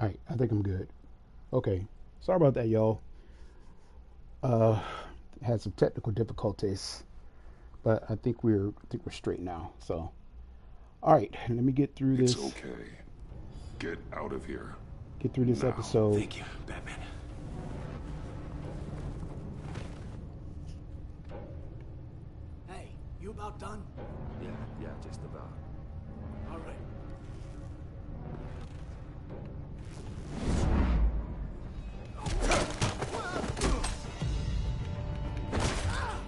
All right, I think I'm good. Okay, sorry about that, y'all. Uh, had some technical difficulties, but I think we're straight now. So, all right, let me get through It's this. okay. Get out of here. Get through this Now. episode. Thank you, Batman. Hey, you about done? Yeah, just about. All right.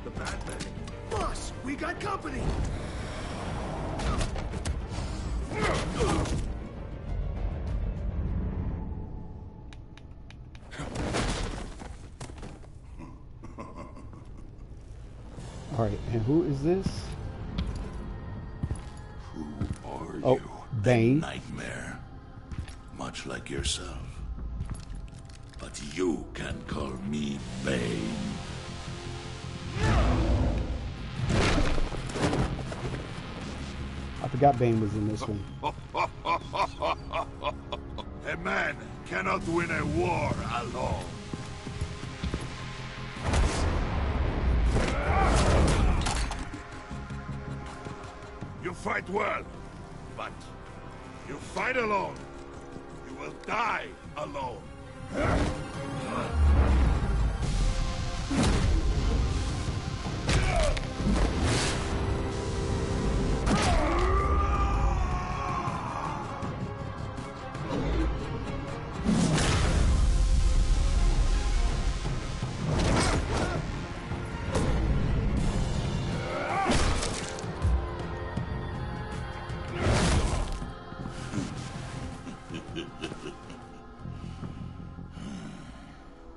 The Batman. Boss, we got company. All right, and who is this? Who are Oh, you? Bane. A nightmare. Much like yourself. But you can call me Bane. I forgot Bane was in this one. A man cannot win a war alone. You fight well, but you fight alone. You will die alone.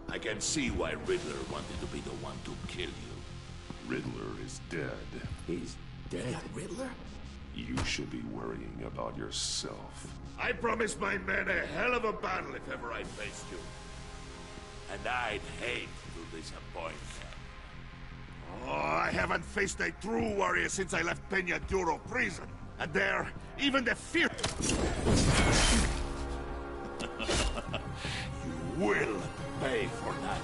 I can see why Riddler wanted to be the one to kill you. Riddler is dead. He's dead. Riddler? You should be worrying about yourself. I promised my men a hell of a battle if ever I faced you. And I'd hate to disappoint them. Oh, I haven't faced a true warrior since I left Peña Duro prison. And there, even the fear... You will pay for that.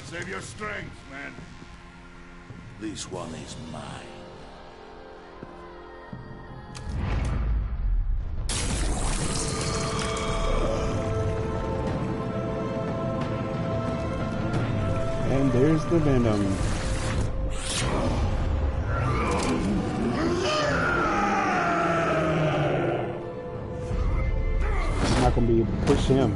Save your strength, man. This one is mine. And there's the Venom. I'm not gonna be able to push him.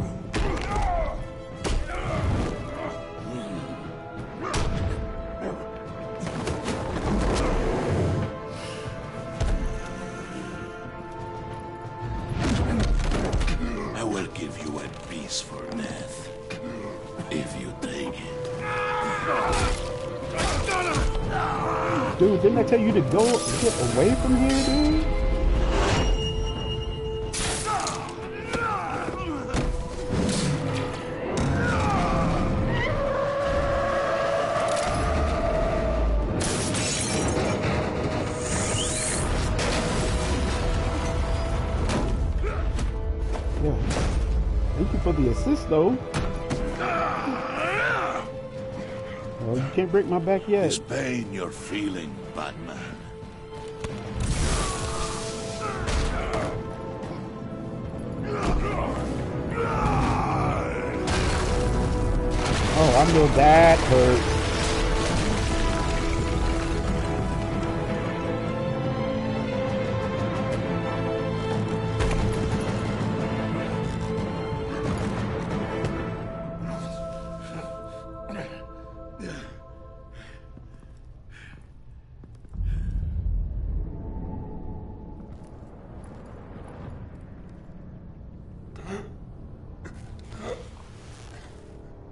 I will give you a piece for death. If you take it. Dude, didn't I tell you to go get away from here, dude? Yeah. Thank you for the assist, though. Well, you can't break my back yet. This pain you're feeling, Batman. Oh, I know that hurt.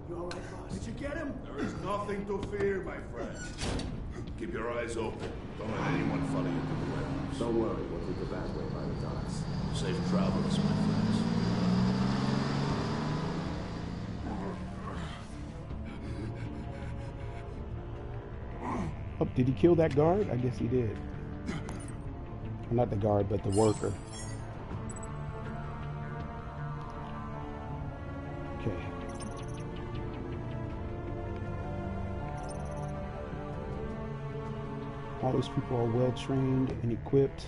You all right, boss? Did you get him? There is nothing to fear, my friend. Keep your eyes open. Don't let anyone follow you to the warehouse. Don't worry, we'll take the back way by the docks. Safe travels, my friends. Oh, did he kill that guard? I guess he did. Not the guard, but the worker. Okay. All those people are well trained and equipped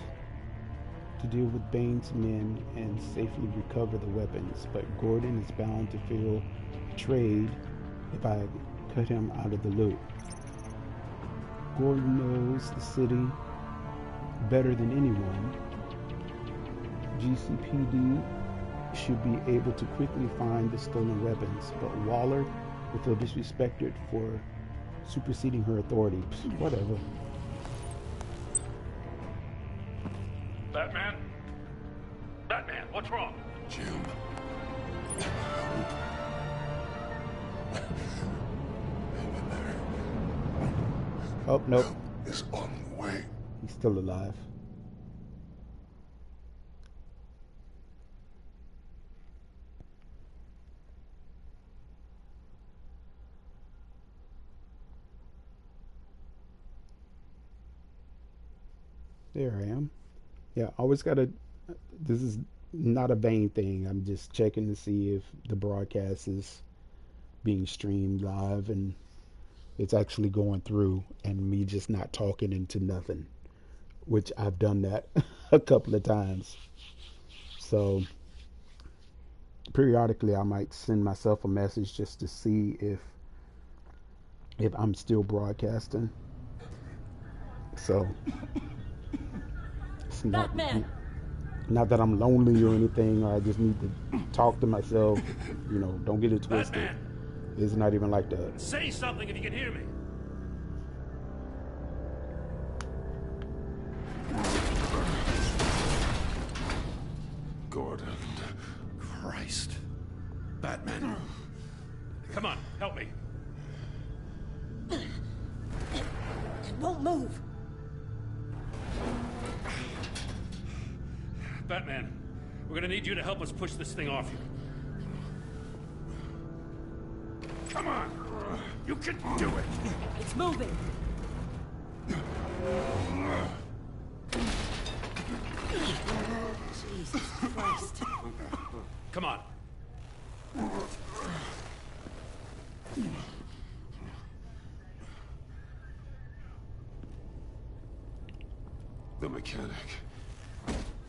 to deal with Bane's men and safely recover the weapons, but Gordon is bound to feel betrayed if I cut him out of the loop. Gordon knows the city better than anyone. GCPD should be able to quickly find the stolen weapons, but Waller will feel disrespected for superseding her authority. Whatever. Batman? Batman, what's wrong? Jim. Hang in there. Oh, nope. Help is on the way. He's still alive. There I am. Yeah, always gotta. This is not a Bane thing. I'm just checking to see if the broadcast is being streamed live and it's actually going through, and me just not talking into nothing, which I've done that a couple of times. So periodically, I might send myself a message just to see if I'm still broadcasting. So. It's not that I'm lonely or anything, or I just need to talk to myself. You know, don't get it twisted. Batman! It's not even like that. Say something if you can hear me. Gordon. Christ. Batman. Come on, help me. It won't move. Batman, we're gonna need you to help us push this thing off you. Come on! You can do it! It's moving. Jesus Christ. Come on. The mechanic.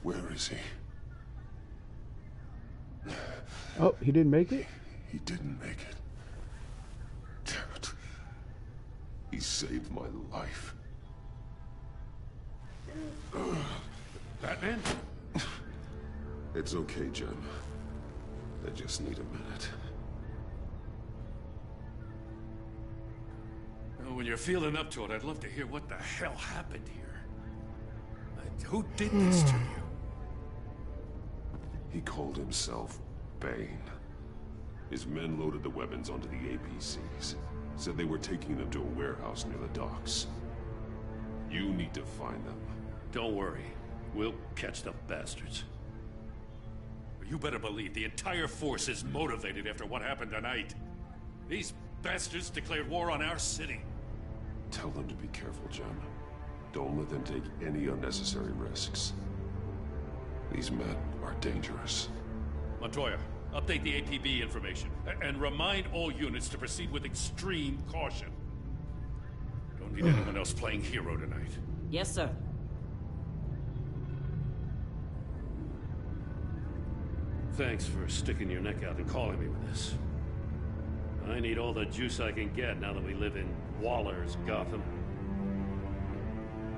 Where is he? Oh, he didn't make it? He didn't make it. Damn it. He saved my life. Batman? It's okay, Jim. I just need a minute. Well, when you're feeling up to it, I'd love to hear what the hell happened here. Who did this to you? He called himself Bane. His men loaded the weapons onto the APCs. Said they were taking them to a warehouse near the docks. You need to find them. Don't worry. We'll catch the bastards. You better believe the entire force is motivated after what happened tonight. These bastards declared war on our city. Tell them to be careful, Jim. Don't let them take any unnecessary risks. These men are dangerous. Montoya, update the APB information. And remind all units to proceed with extreme caution. Don't need anyone else playing hero tonight. Yes, sir. Thanks for sticking your neck out and calling me with this. I need all the juice I can get now that we live in Waller's Gotham.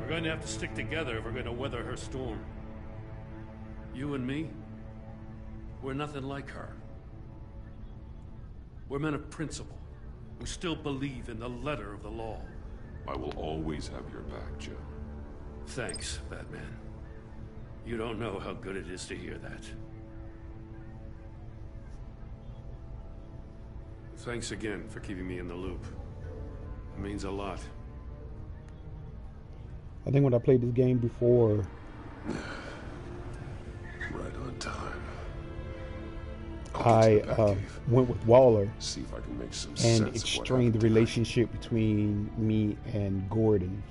We're going to have to stick together if we're going to weather her storm. You and me, we're nothing like her. We're men of principle, who still believe in the letter of the law. I will always have your back, Jim. Thanks, Batman. You don't know how good it is to hear that. Thanks again for keeping me in the loop. It means a lot. I think when I played this game before, Right on time. I went with Waller, See if I can make some and sense it of what strained happened the tonight. relationship between me and Gordon.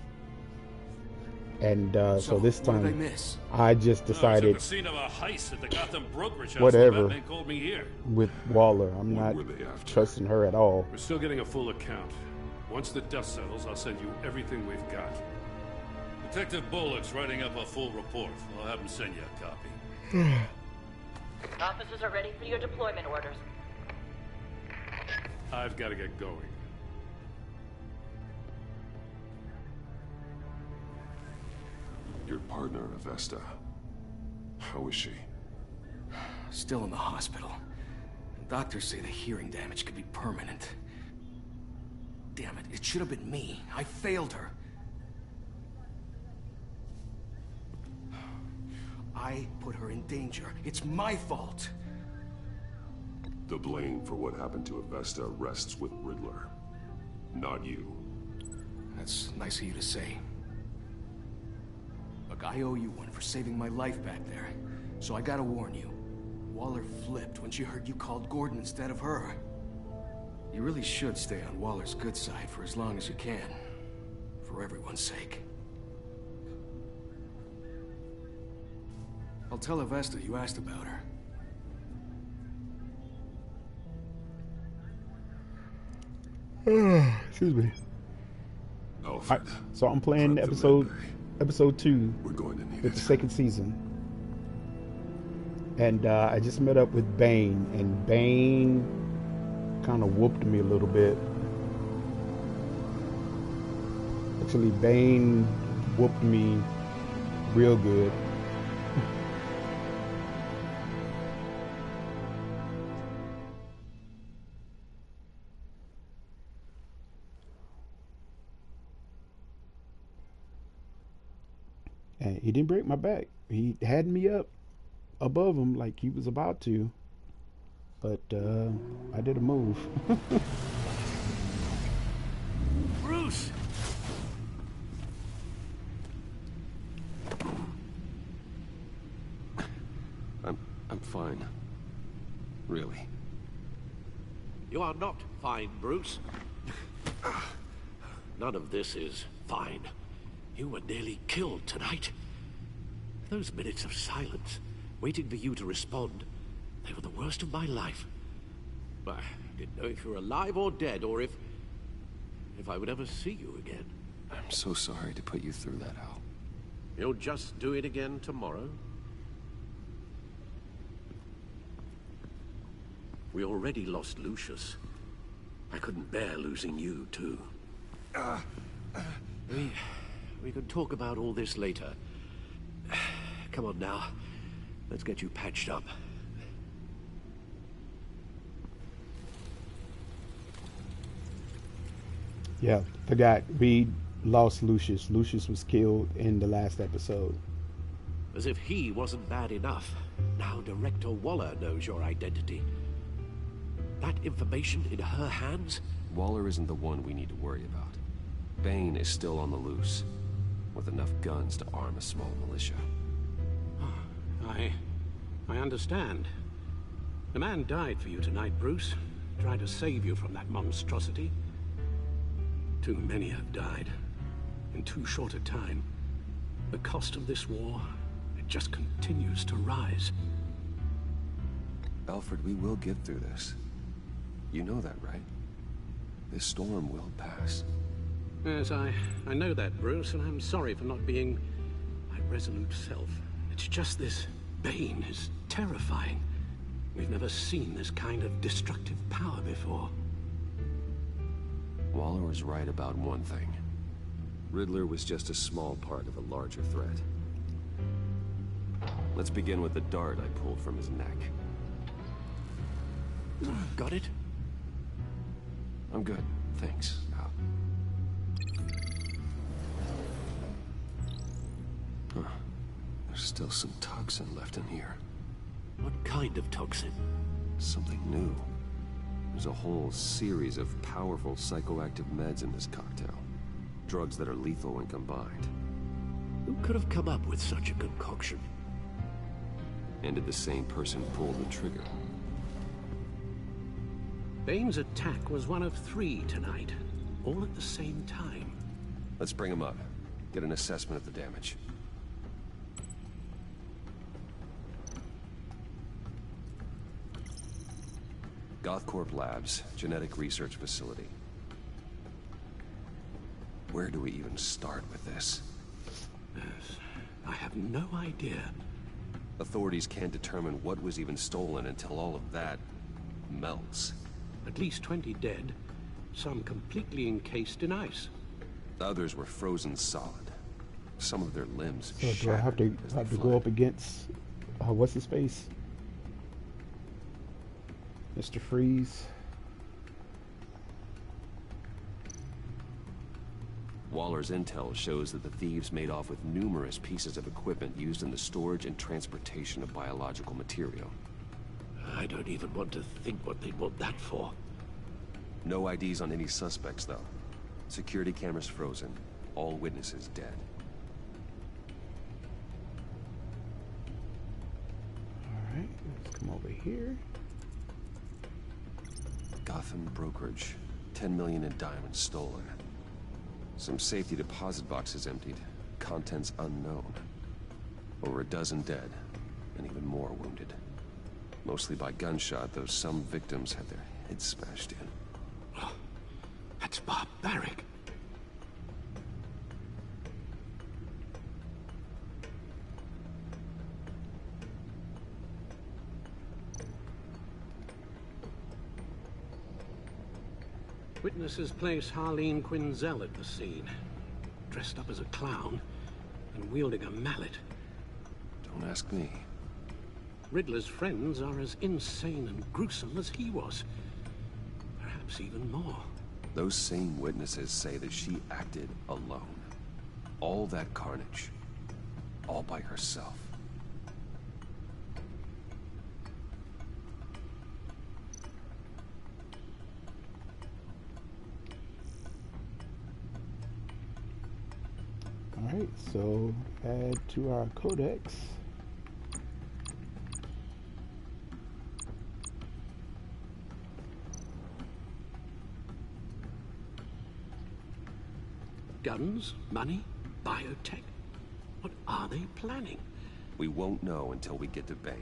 And so this what did I time, miss? I just I was at decided, the scene of a heist at the Gotham brokerage house. Whatever. The Batman called me here. with Waller, I'm What not were they after? trusting her at all. We're still getting a full account. Once the dust settles, I'll send you everything we've got. Detective Bullock's writing up a full report. I'll have him send you a copy. Officers are ready for your deployment orders. I've got to get going. Your partner, Avesta. How is she? Still in the hospital. Doctors say the hearing damage could be permanent. Damn it, it should have been me. I failed her. I put her in danger. It's my fault. The blame for what happened to Avesta rests with Riddler, not you. That's nice of you to say. Look, I owe you one for saving my life back there. So I gotta warn you. Waller flipped when she heard you called Gordon instead of her. You really should stay on Waller's good side for as long as you can. For everyone's sake. I'll tell Avesta you asked about her. Excuse me. Alfred. So I'm playing prep the episode medbay. 2 We're going to need with it. the second season, and I just met up with Bane, and Bane kind of whooped me a little bit. Actually, Bane whooped me real good. And he didn't break my back. He had me up above him like he was about to. But I did a move. Bruce! I'm fine. Really. You are not fine, Bruce. None of this is fine. You were nearly killed tonight. Those minutes of silence, waiting for you to respond, they were the worst of my life. I didn't know if you were alive or dead, or if I would ever see you again. I'm so sorry to put you through that, Al. You'll just do it again tomorrow? We already lost Lucius. I couldn't bear losing you, too. We can talk about all this later. Come on now. Let's get you patched up. Yeah, forgot. We lost Lucius. Lucius was killed in the last episode. As if he wasn't bad enough. Now Director Waller knows your identity. That information in her hands? Waller isn't the one we need to worry about. Bane is still on the loose, with enough guns to arm a small militia. I understand. The man died for you tonight, Bruce. Tried to save you from that monstrosity. Too many have died. In too short a time. The cost of this war, it just continues to rise. Alfred, we will get through this. You know that, right? This storm will pass. Yes, I know that, Bruce, and I'm sorry for not being my resolute self. It's just this Bane is terrifying. We've never seen this kind of destructive power before. Waller was right about one thing. Riddler was just a small part of a larger threat. Let's begin with the dart I pulled from his neck. Got it? I'm good, thanks, Al. Huh. There's still some toxin left in here. What kind of toxin? Something new. There's a whole series of powerful psychoactive meds in this cocktail. Drugs that are lethal when combined. Who could have come up with such a concoction? And did the same person pull the trigger? Bane's attack was one of 3 tonight, all at the same time. Let's bring him up. Get an assessment of the damage. Gothcorp Labs, genetic research facility. Where do we even start with this? Yes, I have no idea. Authorities can't determine what was even stolen until all of that melts. At least 20 dead, some completely encased in ice. Others were frozen solid. Some of their limbs So do I shattered have to go up against what's his face? Mr. Freeze. Waller's intel shows that the thieves made off with numerous pieces of equipment used in the storage and transportation of biological material. I don't even want to think what they'd want that for. No IDs on any suspects, though. Security cameras frozen. All witnesses dead. Alright, let's come over here. Gotham brokerage. 10 million in diamonds stolen. Some safety deposit boxes emptied. Contents unknown. Over a dozen dead, and even more wounded. Mostly by gunshot, though some victims had their heads smashed in. Oh, that's barbaric. Witnesses place Harleen Quinzel at the scene, dressed up as a clown and wielding a mallet. Don't ask me. Riddler's friends are as insane and gruesome as he was. Perhaps even more. Those same witnesses say that she acted alone. All that carnage. All by herself. Alright, so add to our codex. Guns, money, biotech. What are they planning? We won't know until we get to Bane.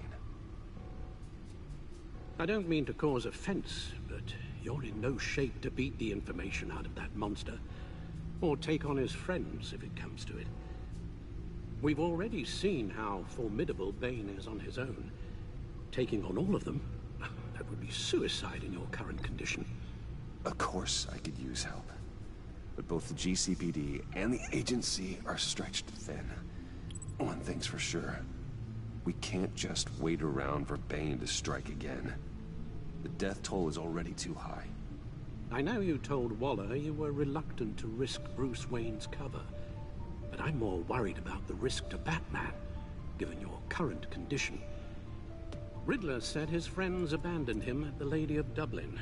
I don't mean to cause offense, but you're in no shape to beat the information out of that monster. Or take on his friends, if it comes to it. We've already seen how formidable Bane is on his own. Taking on all of them, that would be suicide in your current condition. Of course I could use help. But both the GCPD and the agency are stretched thin. One thing's for sure. We can't just wait around for Bane to strike again. The death toll is already too high. I know you told Waller you were reluctant to risk Bruce Wayne's cover, but I'm more worried about the risk to Batman, given your current condition. Riddler said his friends abandoned him at the Lady of Dublin.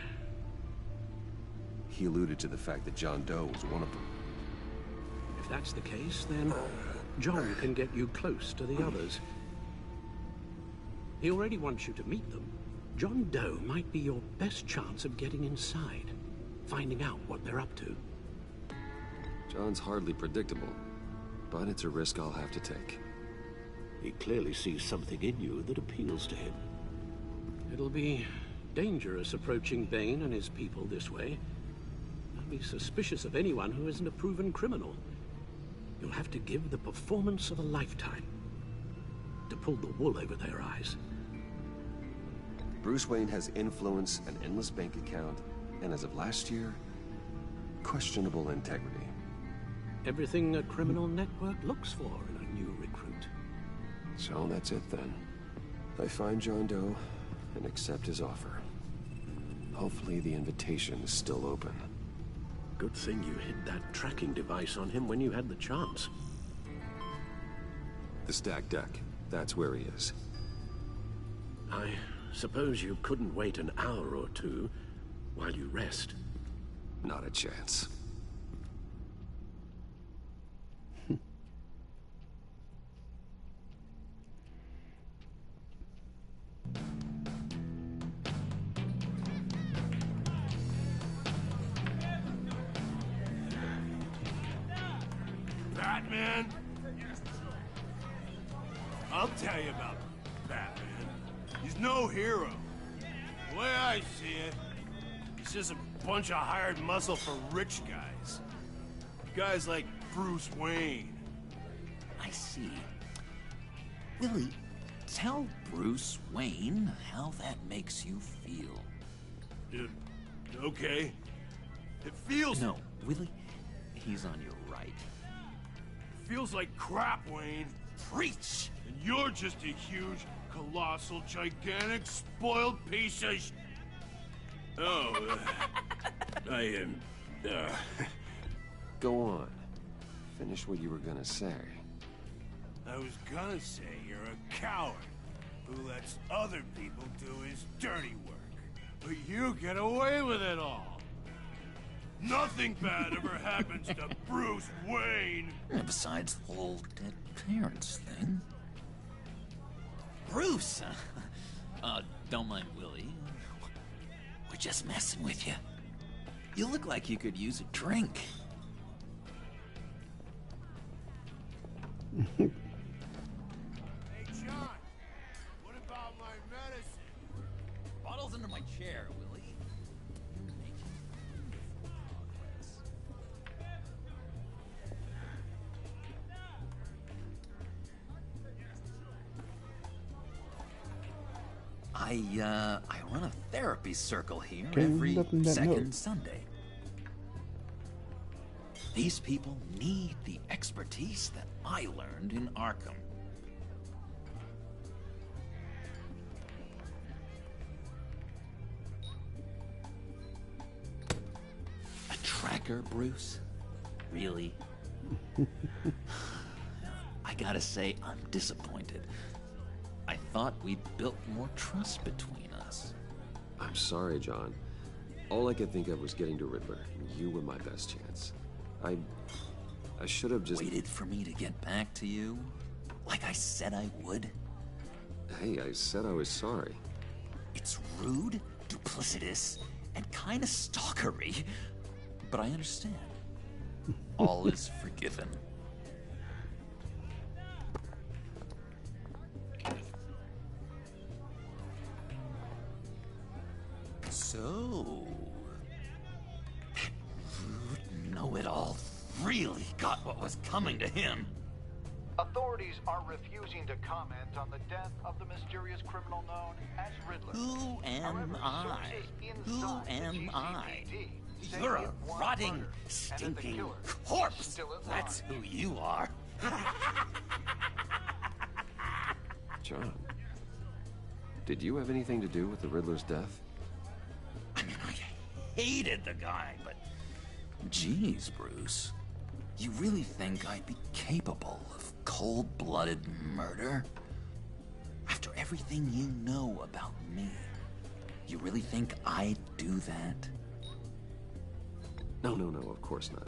He alluded to the fact that John Doe was one of them. If that's the case, then John can get you close to the others. He already wants you to meet them. John Doe might be your best chance of getting inside, finding out what they're up to. John's hardly predictable, but it's a risk I'll have to take. He clearly sees something in you that appeals to him. It'll be dangerous approaching Bane and his people this way. I'll be suspicious of anyone who isn't a proven criminal. You'll have to give the performance of a lifetime to pull the wool over their eyes. Bruce Wayne has influence, an endless bank account, and as of last year, questionable integrity. Everything a criminal network looks for in a new recruit. So that's it then. I find John Doe and accept his offer. Hopefully the invitation is still open. Good thing you hid that tracking device on him when you had the chance. The stack deck, that's where he is. I suppose you couldn't wait an hour or two while you rest. Not a chance. I'll tell you about Batman. He's no hero. The way I see it, he's just a bunch of hired muscle for rich guys. Guys like Bruce Wayne. I see. Willie, tell Bruce Wayne how that makes you feel. Okay. It feels... No, Willie, he's on your right. It feels like crap, Wayne. Preach! And you're just a huge, colossal, gigantic, spoiled piece of Oh, I am... Go on. Finish what you were gonna say. I was gonna say you're a coward who lets other people do his dirty work. But you get away with it all. Nothing bad ever happens to Bruce Wayne. And besides the whole dead parents thing. Bruce! Don't mind Willie. We're just messing with you. You look like you could use a drink. Hey, John. What about my medicine? Bottle's under my chair, Willie. I run a therapy circle here every second Sunday. These people need the expertise that I learned in Arkham. A tracker, Bruce? Really? I gotta say, I'm disappointed. I thought we'd built more trust between us. I'm sorry, John. All I could think of was getting to Riddler, and you were my best chance. I should have just... Waited for me to get back to you? Like I said I would? Hey, I said I was sorry. It's rude, duplicitous, and kinda stalkery. But I understand. All is forgiven. So... that rude know-it-all really got what was coming to him. Authorities are refusing to comment on the death of the mysterious criminal known as Riddler. Who am However, I? sources Who inside the am I? GCPD say You're a it was rotting, murder, and that the stinking killer corpse. is still at That's large. who you are. John, did you have anything to do with the Riddler's death? I mean, I hated the guy, but... Geez, Bruce. You really think I'd be capable of cold-blooded murder? After everything you know about me, you really think I'd do that? No, of course not.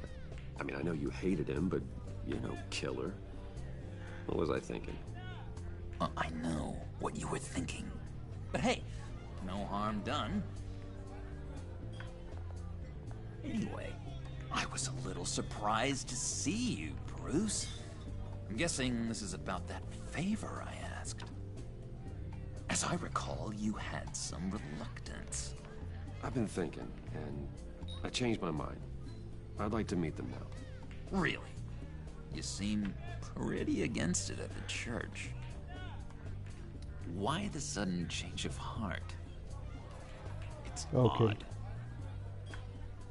I mean, I know you hated him, but you're no killer. What was I thinking? I know what you were thinking. But hey, no harm done. Anyway, I was a little surprised to see you, Bruce. I'm guessing this is about that favor I asked. As I recall, you had some reluctance. I've been thinking, and I changed my mind. I'd like to meet them now. Really? You seem pretty against it at the church. Why the sudden change of heart? It's odd.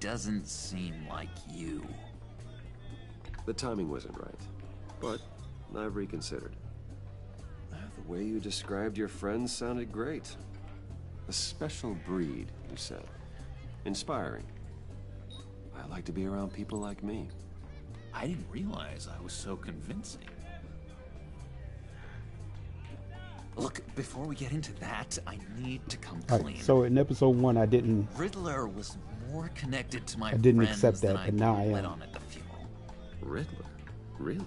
Doesn't seem like you. The timing wasn't right, but I've reconsidered. The way you described your friends sounded great. A special breed, you said. Inspiring. I like to be around people like me. I didn't realize I was so convincing. Look, before we get into that, I need to come clean. Right, so in episode 1, I didn't. Riddler was more connected to my I didn't friends accept that, than but now I let am. on at the funeral. Riddler? Really?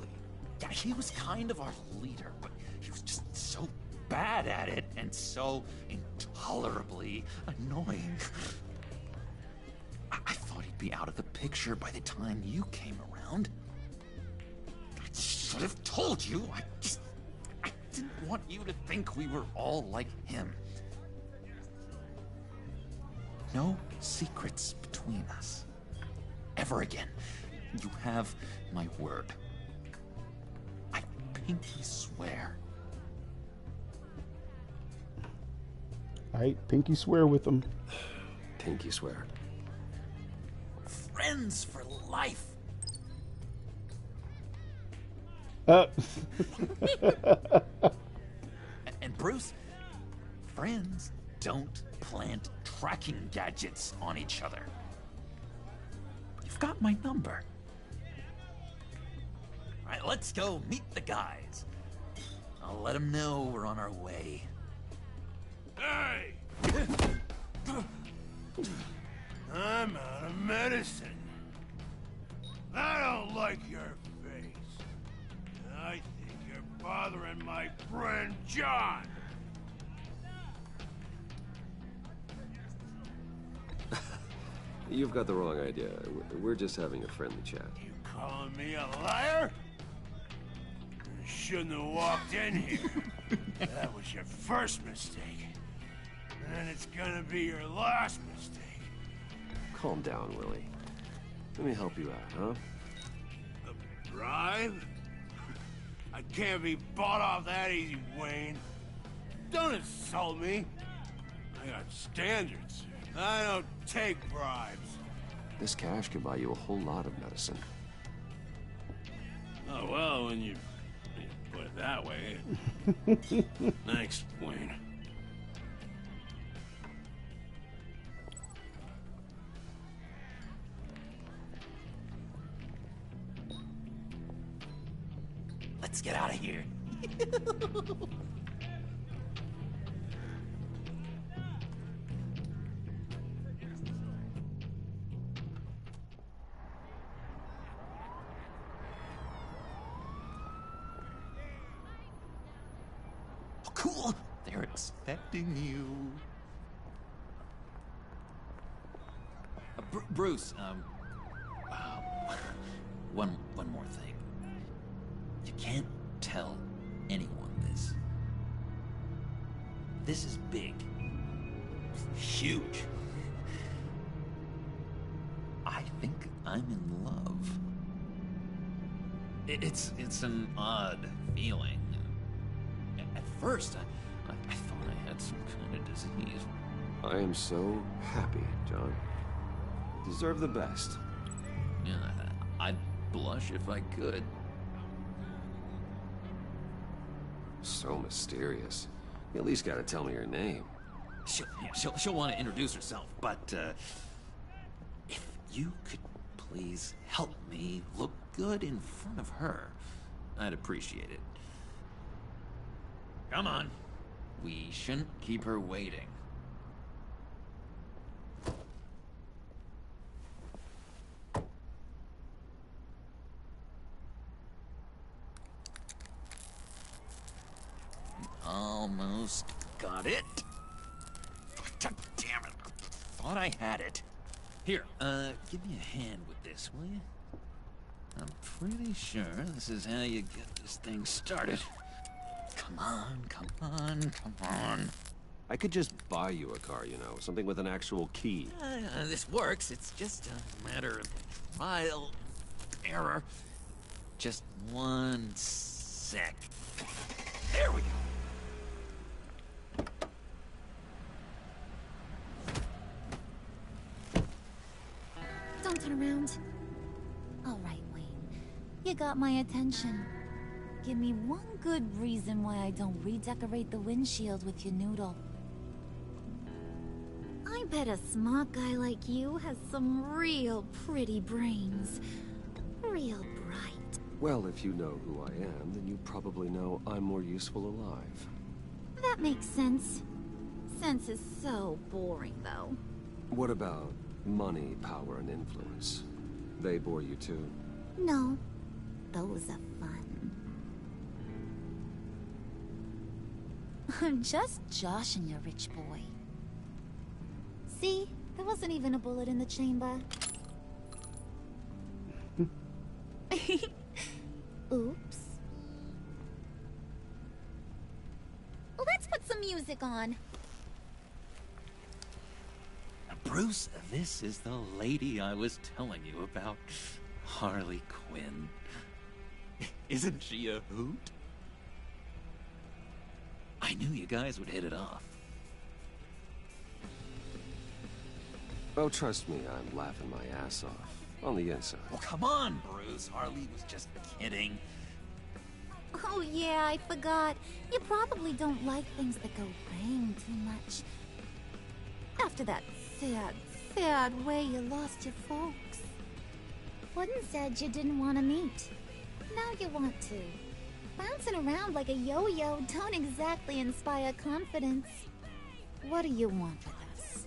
Yeah, he was kind of our leader, but he was just so bad at it and so intolerably annoying. I thought he'd be out of the picture by the time you came around. I should have told you. I didn't want you to think we were all like him. No secrets between us. Ever again. You have my word. I pinky swear. Alright, pinky swear with them. Pinky swear. Friends for life. And Bruce, friends don't plant tracking gadgets on each other. You've got my number. All right, let's go meet the guys. I'll let them know we're on our way. Hey! I'm out of medicine. I don't like your face. I think you're bothering my friend John. You've got the wrong idea. We're just having a friendly chat. You calling me a liar? You shouldn't have walked in here. That was your first mistake. And it's gonna be your last mistake. Calm down, Willie. Let me help you out, huh? A bribe? I can't be bought off that easy, Wayne. Don't insult me. I got standards. I don't take bribes. This cash could buy you a whole lot of medicine. Oh, well, when you put it that way. Thanks, Wayne. Let's get out of here. Oh, cool. They're expecting you. Bruce, one more thing. You can't tell anyone this. This is big. Huge. I think I'm in love. It's an odd feeling. At first, I thought I had some kind of disease. I am so happy, John. You deserve the best. Yeah, I'd blush if I could. So mysterious. You at least gotta tell me your name. She'll want to introduce herself, but if you could please help me look good in front of her, I'd appreciate it. Come on. We shouldn't keep her waiting. Almost got it. God damn it. Thought I had it. Here, give me a hand with this, will you? I'm pretty sure this is how you get this thing started. Come on, come on, come on. I could just buy you a car, you know, something with an actual key. This works. It's just a matter of trial error. Just one sec. There we go. Don't turn around. All right, Wayne. You got my attention. Give me one good reason why I don't redecorate the windshield with your noodle. I bet a smart guy like you has some real pretty brains. Real bright. Well, if you know who I am, then you probably know I'm more useful alive. That makes sense. Sense is so boring, though. What about money, power, and influence? They bore you too? No. Those are fun. I'm just joshing you, rich boy. See? There wasn't even a bullet in the chamber. Oops. lipstick on. Bruce, this is the lady I was telling you about. Harley Quinn. Isn't she a hoot? I knew you guys would hit it off. Oh, trust me, I'm laughing my ass off. On the inside. Oh, come on, Bruce. Harley was just kidding. Oh yeah, I forgot. You probably don't like things that go bang too much. After that sad, sad way you lost your folks. Wooden said you didn't want to meet. Now you want to. Bouncing around like a yo-yo don't exactly inspire confidence. What do you want with us?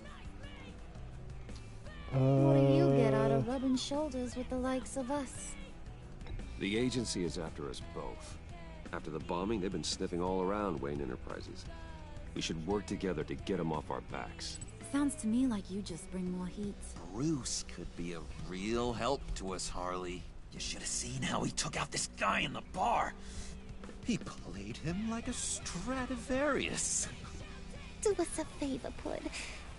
What do you get out of rubbing shoulders with the likes of us? The agency is after us both. After the bombing, they've been sniffing all around Wayne Enterprises. We should work together to get them off our backs. Sounds to me like you just bring more heat. Bruce could be a real help to us, Harley. You should have seen how he took out this guy in the bar. He played him like a Stradivarius. Do us a favor, Pud.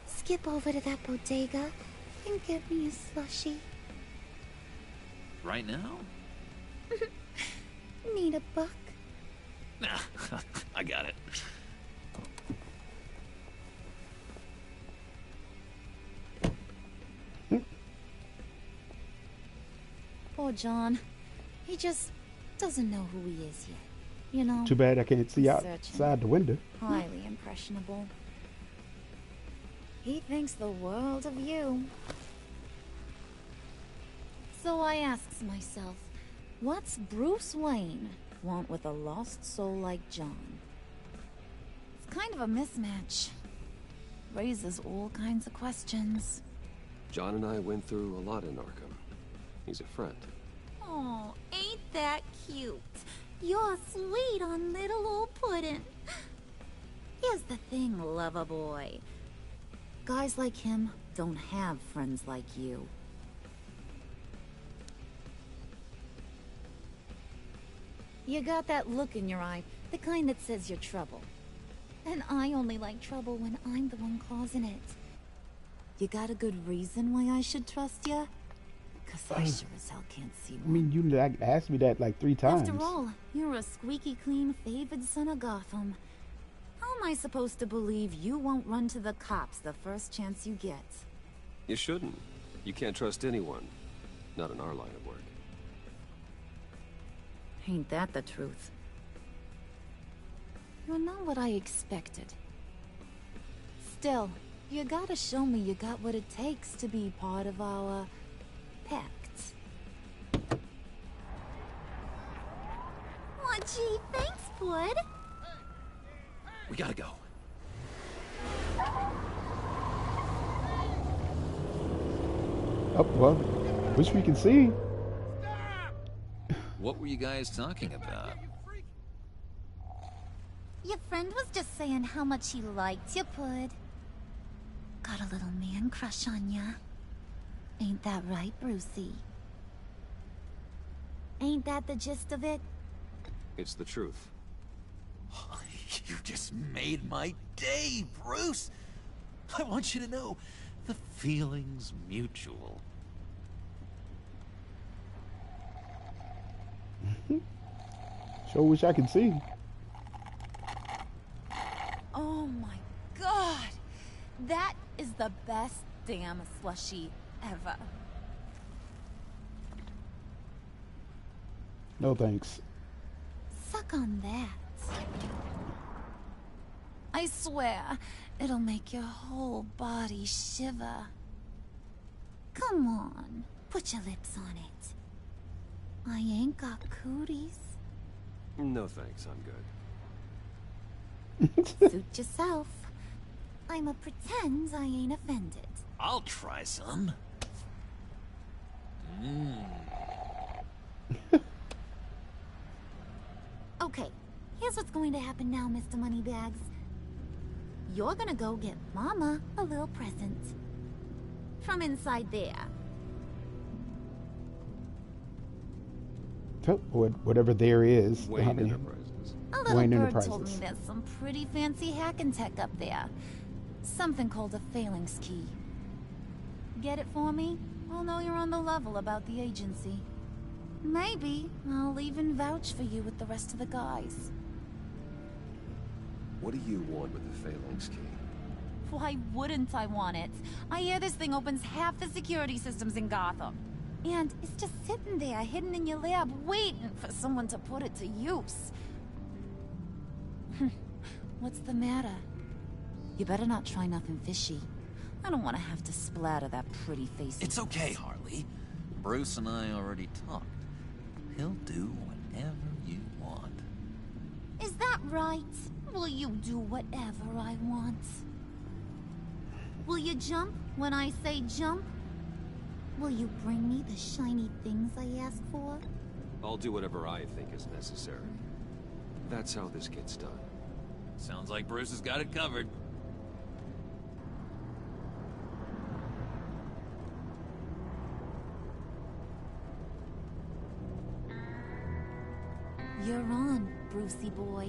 Skip over to that bodega and get me a slushie. Right now? Need a buck? Nah, I got it. Poor John. He just doesn't know who he is yet. You know? Too bad I can't see outside the window. Highly impressionable. He thinks the world of you. So I asks myself, what's Bruce Wayne want with a lost soul like John? It's kind of a mismatch. Raises all kinds of questions. John and I went through a lot in Arkham. He's a friend. Oh, ain't that cute? You're sweet on little old Puddin'. Here's the thing, lover boy. Guys like him don't have friends like you. You got that look in your eye, the kind that says you're trouble. And I only like trouble when I'm the one causing it. You got a good reason why I should trust you? Because I sure as hell can't see one. I mean, you asked me that like 3 times. After all, you're a squeaky clean favored son of Gotham. How am I supposed to believe you won't run to the cops the first chance you get? You shouldn't. You can't trust anyone. Not in our line of work. Ain't that the truth? You're not what I expected. Still, you gotta show me you got what it takes to be part of our pact. Aw, gee, thanks, Bud. We gotta go. Oh, well, wish we can see. What were you guys talking about? Your friend was just saying how much he liked you, Pud. Got a little man crush on ya. Ain't that right, Brucey? Ain't that the gist of it? It's the truth. You just made my day, Bruce. I want you to know, the feeling's mutual. Sure wish I could see. Oh my god! That is the best damn slushie ever. No thanks. Suck on that. I swear, it'll make your whole body shiver. Come on, put your lips on it. I ain't got cooties. No thanks, I'm good. Suit yourself. I'ma pretend I ain't offended. I'll try some. Okay, here's what's going to happen now, Mr. Moneybags. You're gonna go get Mama a little present. From inside there. Oh, whatever there is. Wayne behind him. Enterprises. A little Wayne bird told me Enterprises. there's some pretty fancy hacking tech up there. Something called a phalanx key. Get it for me? I'll know you're on the level about the agency. Maybe I'll even vouch for you with the rest of the guys. What do you want with the phalanx key? Why wouldn't I want it? I hear this thing opens half the security systems in Gotham. And it's just sitting there, hidden in your lab, waiting for someone to put it to use. What's the matter? You better not try nothing fishy. I don't want to have to splatter that pretty face. It's okay, Harley. Bruce and I already talked. He'll do whatever you want. Is that right? Will you do whatever I want? Will you jump when I say jump? Will you bring me the shiny things I ask for? I'll do whatever I think is necessary. That's how this gets done. Sounds like Bruce has got it covered. You're on, Brucey boy.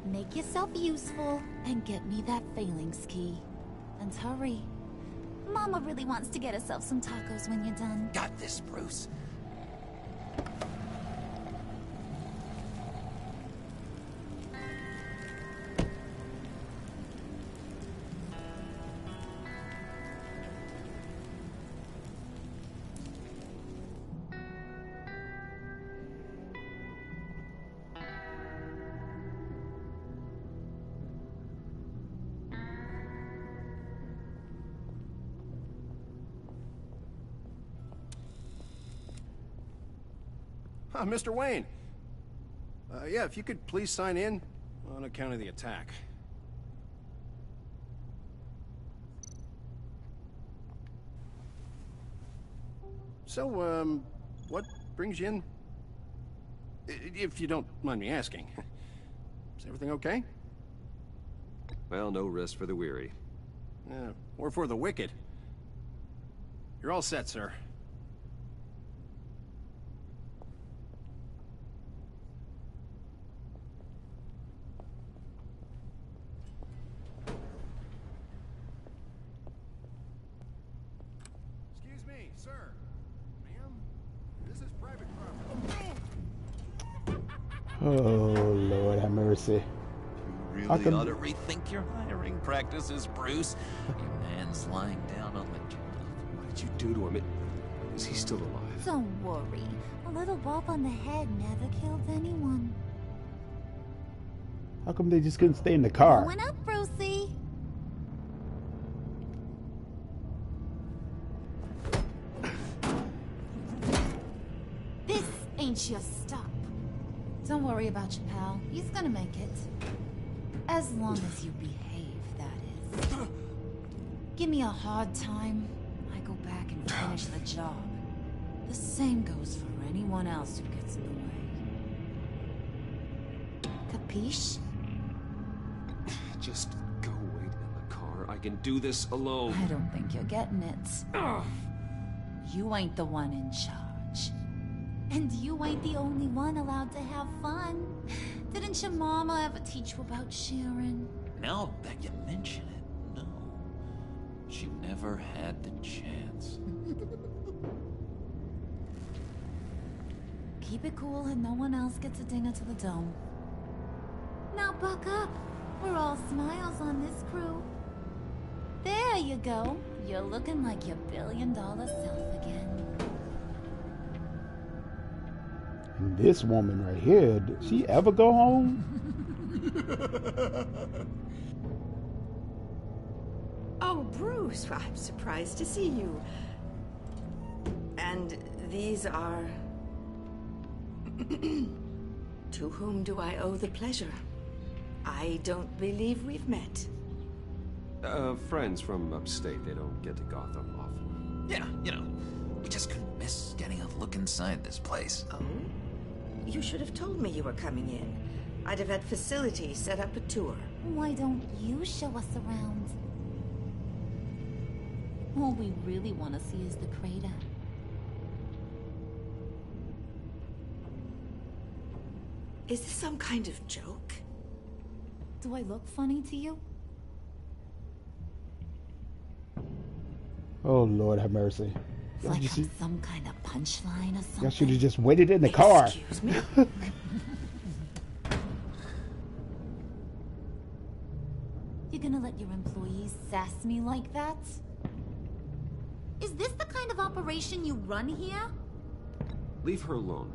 Make yourself useful and get me that phalanx key. And hurry. Mama really wants to get herself some tacos when you're done. Got this, Bruce. Mr. Wayne. Yeah, if you could please sign in on account of the attack. So, what brings you in? If you don't mind me asking. Is everything okay? Well, no rest for the weary. Yeah, or for the wicked. You're all set, sir. Excuse me, sir. Ma'am, this is private property. Oh, Lord have mercy. You How really come- ought to rethink your hiring practices, Bruce. Your man's lying down on the job. What did you do to him? Is he still alive? Don't worry. A little bump on the head never killed anyone. How come they just couldn't stay in the car? Going up, Brucey. This ain't your stop. Don't worry about your pal. He's gonna make it. As long as you behave, that is. Give me a hard time, I go back and finish the job. The same goes for anyone else who gets in the way. Capiche? Just go wait in the car. I can do this alone. I don't think you're getting it. You ain't the one in charge. And you ain't the only one allowed to have fun. Didn't your mama ever teach you about sharing? Now that you mention it, no. She never had the chance. Keep it cool and no one else gets a dinger to the dome. Now buck up. We're all smiles on this crew. There you go. You're looking like your billion-dollar self again. And this woman right here, did she ever go home? Oh, Bruce, I'm surprised to see you. And these are... To whom do I owe the pleasure? I don't believe we've met. Friends from upstate. They don't get to Gotham often. Yeah, you know, we just couldn't miss getting a look inside this place. Oh? You should have told me you were coming in. I'd have had facilities set up a tour. Why don't you show us around? All we really want to see is the crater. Is this some kind of joke? Do I look funny to you? Oh, Lord have mercy. Like I'm some kind of punchline or something? Y'all should have just waited in the car. Excuse me? You gonna let your employees sass me like that? Is this the kind of operation you run here? Leave her alone.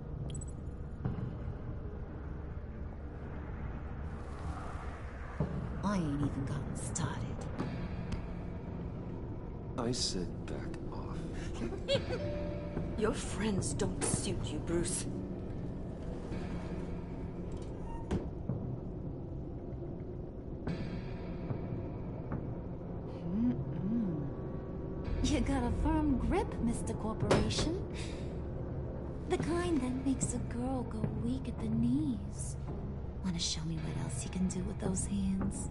I ain't even gotten started. I said back off. Your friends don't suit you, Bruce. You got a firm grip, Mr. Corporation. The kind that makes a girl go weak at the knees. Wanna show me what else you can do with those hands?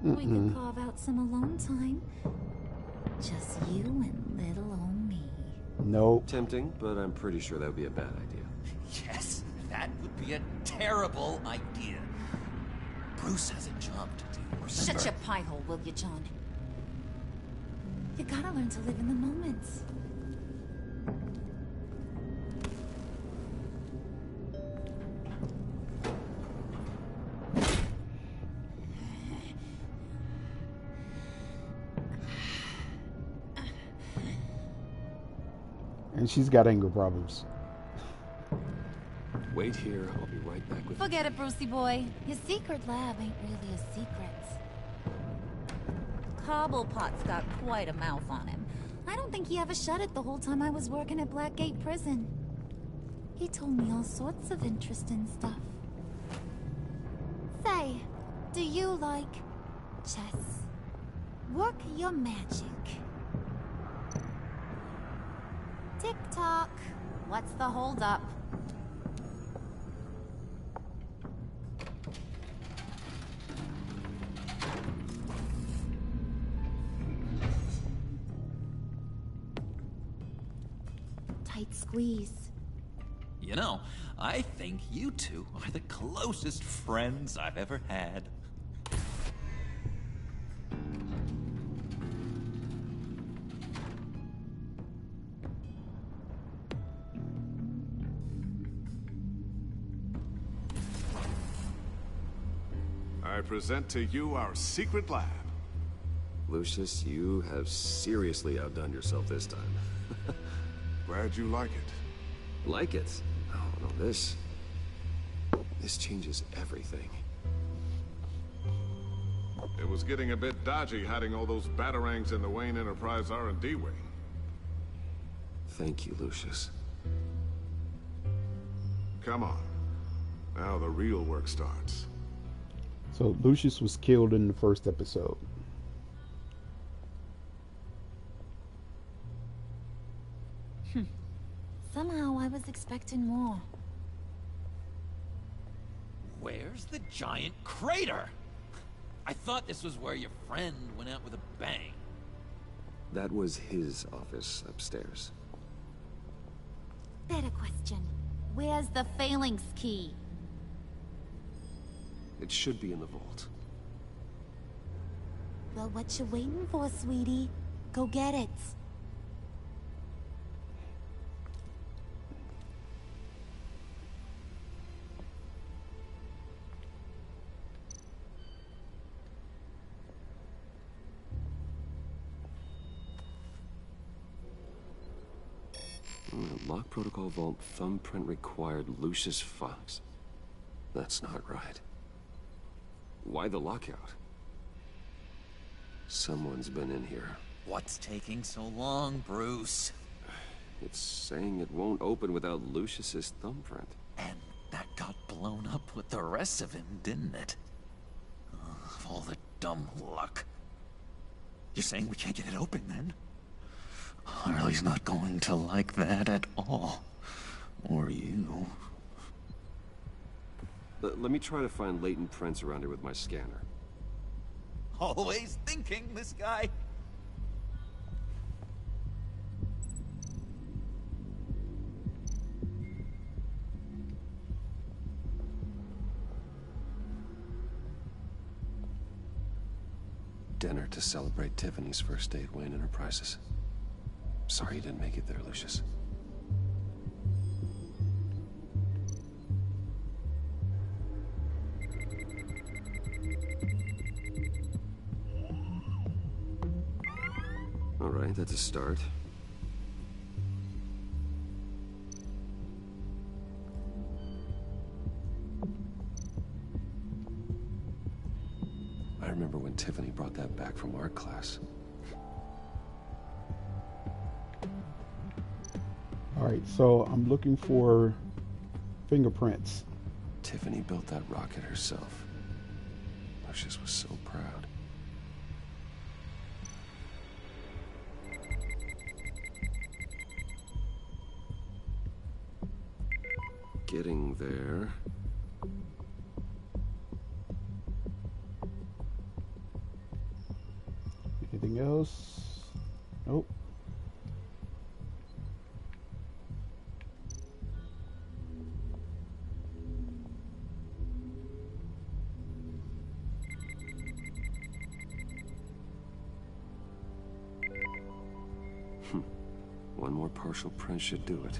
We could carve out some alone time. Just you and little old me. Nope. Tempting, but I'm pretty sure that would be a bad idea. Yes, that would be a terrible idea. Bruce has a job to do. Shut your pie hole, will you, John? You gotta learn to live in the moment. And she's got anger problems. Wait here, I'll be right back with you. Forget it, Brucey boy. Your secret lab ain't really a secret. Cobblepot's got quite a mouth on him. I don't think he ever shut it the whole time I was working at Blackgate Prison. He told me all sorts of interesting stuff. Say, do you like chess? Work your magic. Tick-tock. What's the holdup? Tight squeeze. You know, I think you two are the closest friends I've ever had. I present to you our secret lab. Lucius, you have seriously outdone yourself this time. Glad you like it. Like it? Oh, no, this changes everything. It was getting a bit dodgy hiding all those batarangs in the Wayne Enterprise R&D wing. Thank you, Lucius. Come on. Now the real work starts. So Lucius was killed in the first episode. Somehow I was expecting more. Where's the giant crater? I thought this was where your friend went out with a bang. That was his office upstairs. Better question. Where's the phalanx key? It should be in the vault. Well, what you waiting for, sweetie? Go get it. Lock protocol vault thumbprint required Lucius Fox. That's not right. Why the lockout? Someone's been in here. What's taking so long, Bruce? It's saying it won't open without Lucius's thumbprint. And that got blown up with the rest of him, didn't it? Of all the dumb luck. You're saying we can't get it open, then? Harley's not going to like that at all. Or you. Let me try to find latent prints around here with my scanner. Always thinking, this guy. dinner to celebrate Tiffany's first day at Wayne Enterprises. Sorry you didn't make it there, Lucius. All right, that's a start. I remember when Tiffany brought that back from art class. All right, so I'm looking for fingerprints. Tiffany built that rocket herself. Lucius was so proud. Getting there. Anything else? Nope. One more partial print should do it.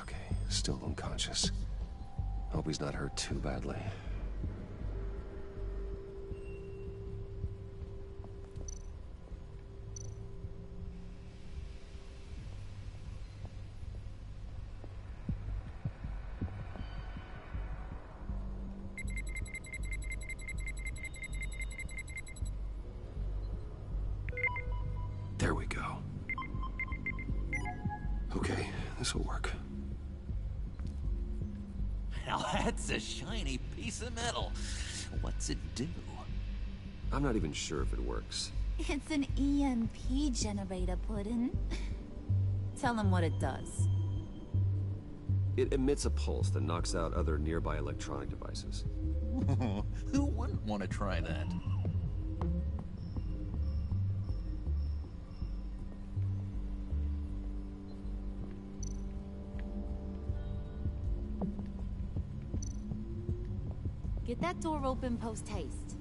Okay, still unconscious. Hope he's not hurt too badly. There we go. Okay, this will work. Now that's a shiny piece of metal. What's it do? I'm not even sure if it works. It's an EMP generator, Puddin'. Tell him what it does. It emits a pulse that knocks out other nearby electronic devices. Who wouldn't want to try that? Get that door open post-haste.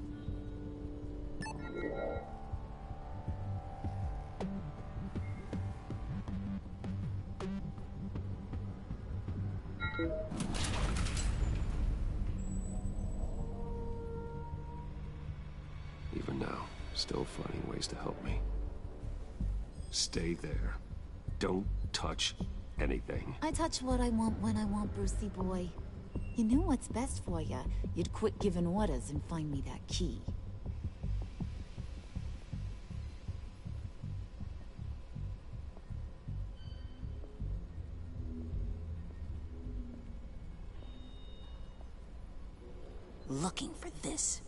Even now, still finding ways to help me. Stay there. Don't touch anything. I touch what I want when I want, Brucey boy. You knew what's best for you. You'd quit giving orders and find me that key. Looking for this.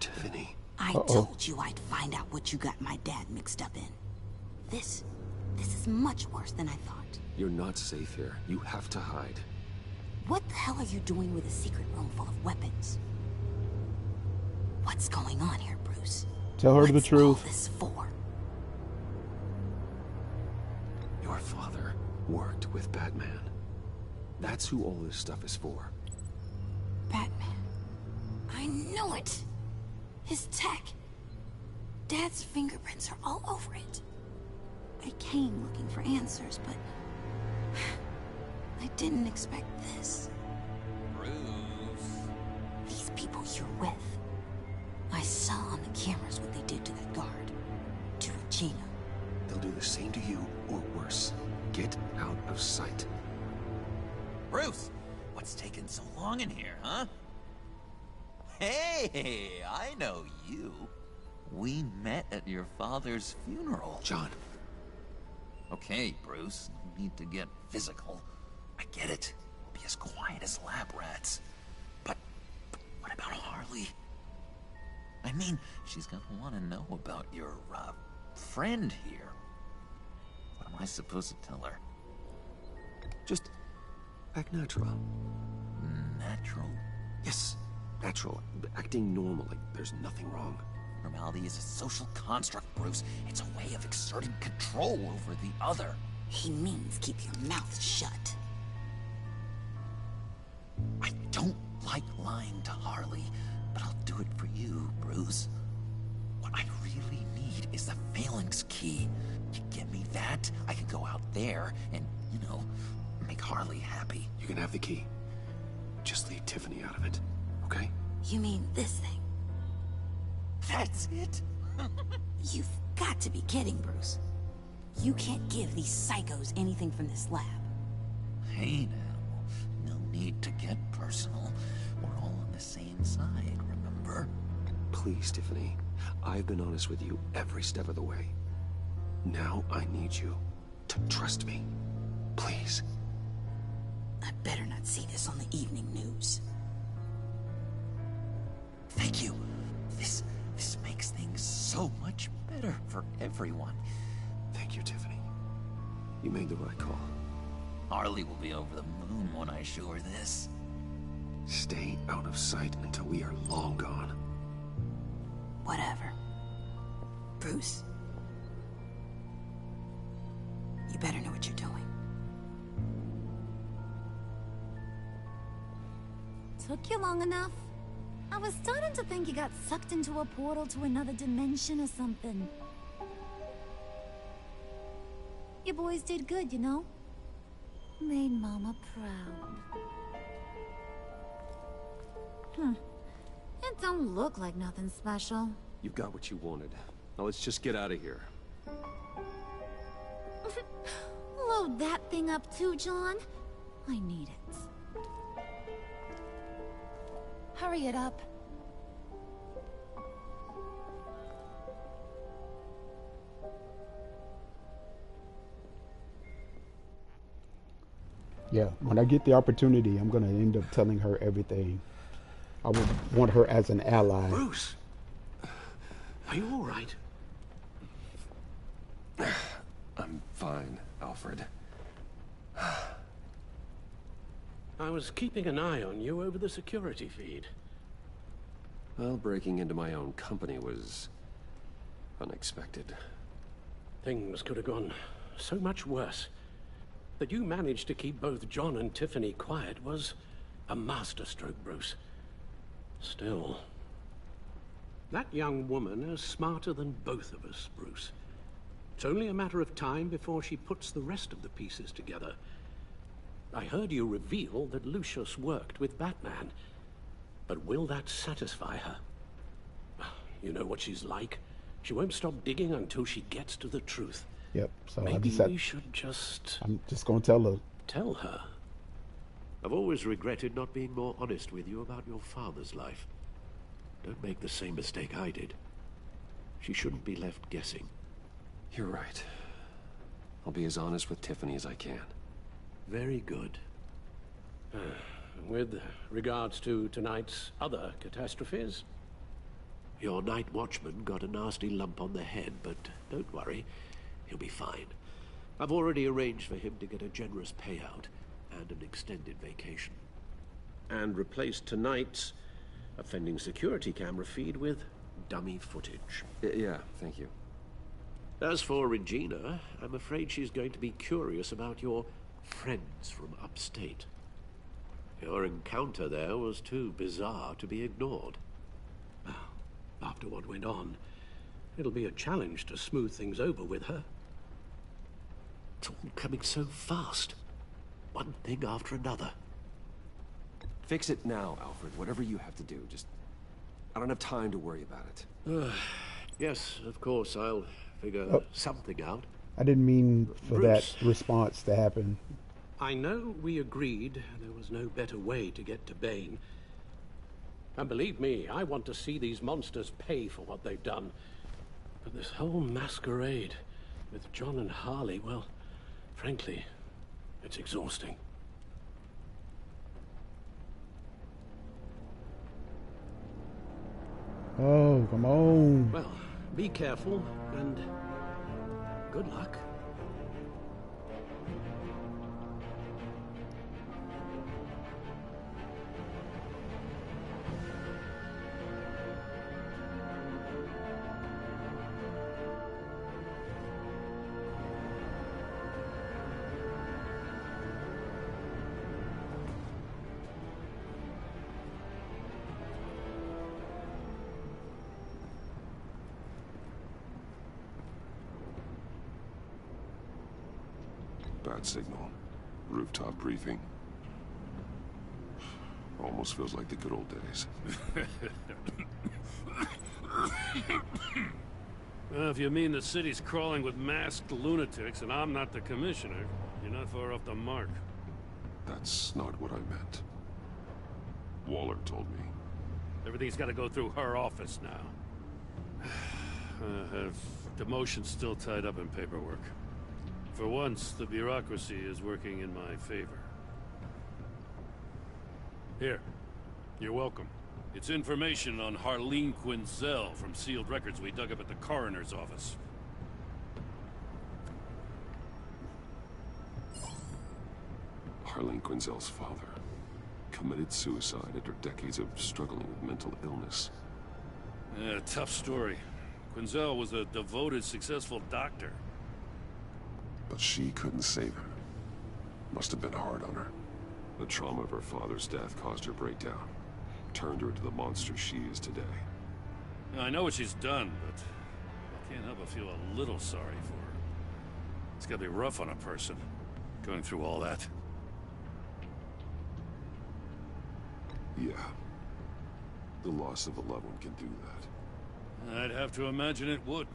Tiffany. I told you I'd find out what you got my dad mixed up in. This is much worse than I thought. You're not safe here. You have to hide. What the hell are you doing with a secret room full of weapons? What's going on here, Bruce? Tell her the truth. What's all this for? Your father worked with Batman. That's who all this stuff is for. Batman. I knew it! His tech. Dad's fingerprints are all over it. I came looking for answers, but I didn't expect this. Bruce. These people you're with. I saw on the cameras what they did to that guard. To Regina. They'll do the same to you, or worse. Get out of sight. Bruce, what's taking so long in here, huh? Hey, I know you. We met at your father's funeral. John. Okay, Bruce, no need to get physical. I get it. We'll be as quiet as lab rats. But what about Harley? I mean, she's gonna want to know about your, friend here. What am I supposed to tell her? Just act natural. Natural? Yes, natural. Acting normal, like there's nothing wrong. Normality is a social construct, Bruce. It's a way of exerting control over the other. He means keep your mouth shut. I don't like lying to Harley, but I'll do it for you, Bruce. What I really need is the phalanx key. You give me that, I can go out there and, you know, make Harley happy. You can have the key. Just leave Tiffany out of it, okay? You mean this thing? That's it? You've got to be kidding, Bruce. You can't give these psychos anything from this lab. Hey now, no need to get personal. We're all on the same side, remember? Please, Tiffany. I've been honest with you every step of the way. Now I need you to trust me. Please. I better not see this on the evening news. Thank you. This makes things so much better for everyone. Thank you, Tiffany. You made the right call. Harley will be over the moon when I show her this. Stay out of sight until we are long gone. Whatever. Bruce. You better know what you're doing. Took you long enough? I was starting to think you got sucked into a portal to another dimension or something. You boys did good, you know? Made Mama proud. It don't look like nothing special. You've got what you wanted. Now let's just get out of here. Load that thing up too, John. I need it. Hurry it up. Yeah, when I get the opportunity, I'm gonna end up telling her everything. I would want her as an ally. Bruce, are you all right? I'm fine, Alfred. I was keeping an eye on you over the security feed. Well, breaking into my own company was unexpected. Things could have gone so much worse. That you managed to keep both John and Tiffany quiet was a masterstroke, Bruce. Still, that young woman is smarter than both of us, Bruce. It's only a matter of time before she puts the rest of the pieces together. I heard you reveal that Lucius worked with Batman. But will that satisfy her? You know what she's like. She won't stop digging until she gets to the truth. Yep, so Maybe we should I'm just gonna tell her. Tell her? I've always regretted not being more honest with you about your father's life. Don't make the same mistake I did. She shouldn't be left guessing. You're right. I'll be as honest with Tiffany as I can. Very good. With regards to tonight's other catastrophes? Your night watchman got a nasty lump on the head, but don't worry. He'll be fine. I've already arranged for him to get a generous payout and an extended vacation. And replaced tonight's offending security camera feed with dummy footage. Yeah, thank you. As for Regina, I'm afraid she's going to be curious about your friends from upstate. Your encounter there was too bizarre to be ignored. Well, after what went on, it'll be a challenge to smooth things over with her. It's all coming so fast. One thing after another. Fix it now, Alfred. Whatever you have to do. Just... I don't have time to worry about it. Yes, of course, I'll figure something out. I didn't mean for Bruce. that response to happen. I know we agreed there was no better way to get to Bane. And believe me, I want to see these monsters pay for what they've done. But this whole masquerade with John and Harley, well, frankly, it's exhausting. Oh, come on. Well, be careful, and good luck. Bat signal. Rooftop briefing. Almost feels like the good old days. Well, if you mean the city's crawling with masked lunatics and I'm not the commissioner, you're not far off the mark. That's not what I meant. Waller told me. Everything's got to go through her office now. Have demotion still tied up in paperwork. For once, the bureaucracy is working in my favor. Here. You're welcome. It's information on Harleen Quinzel from sealed records we dug up at the coroner's office. Harleen Quinzel's father committed suicide after decades of struggling with mental illness. Yeah, tough story. Quinzel was a devoted, successful doctor. But she couldn't save him. Must have been hard on her. The trauma of her father's death caused her breakdown. Turned her into the monster she is today. I know what she's done, but I can't help but feel a little sorry for her. It's gotta be rough on a person, going through all that. Yeah. The loss of a loved one can do that. I'd have to imagine it would.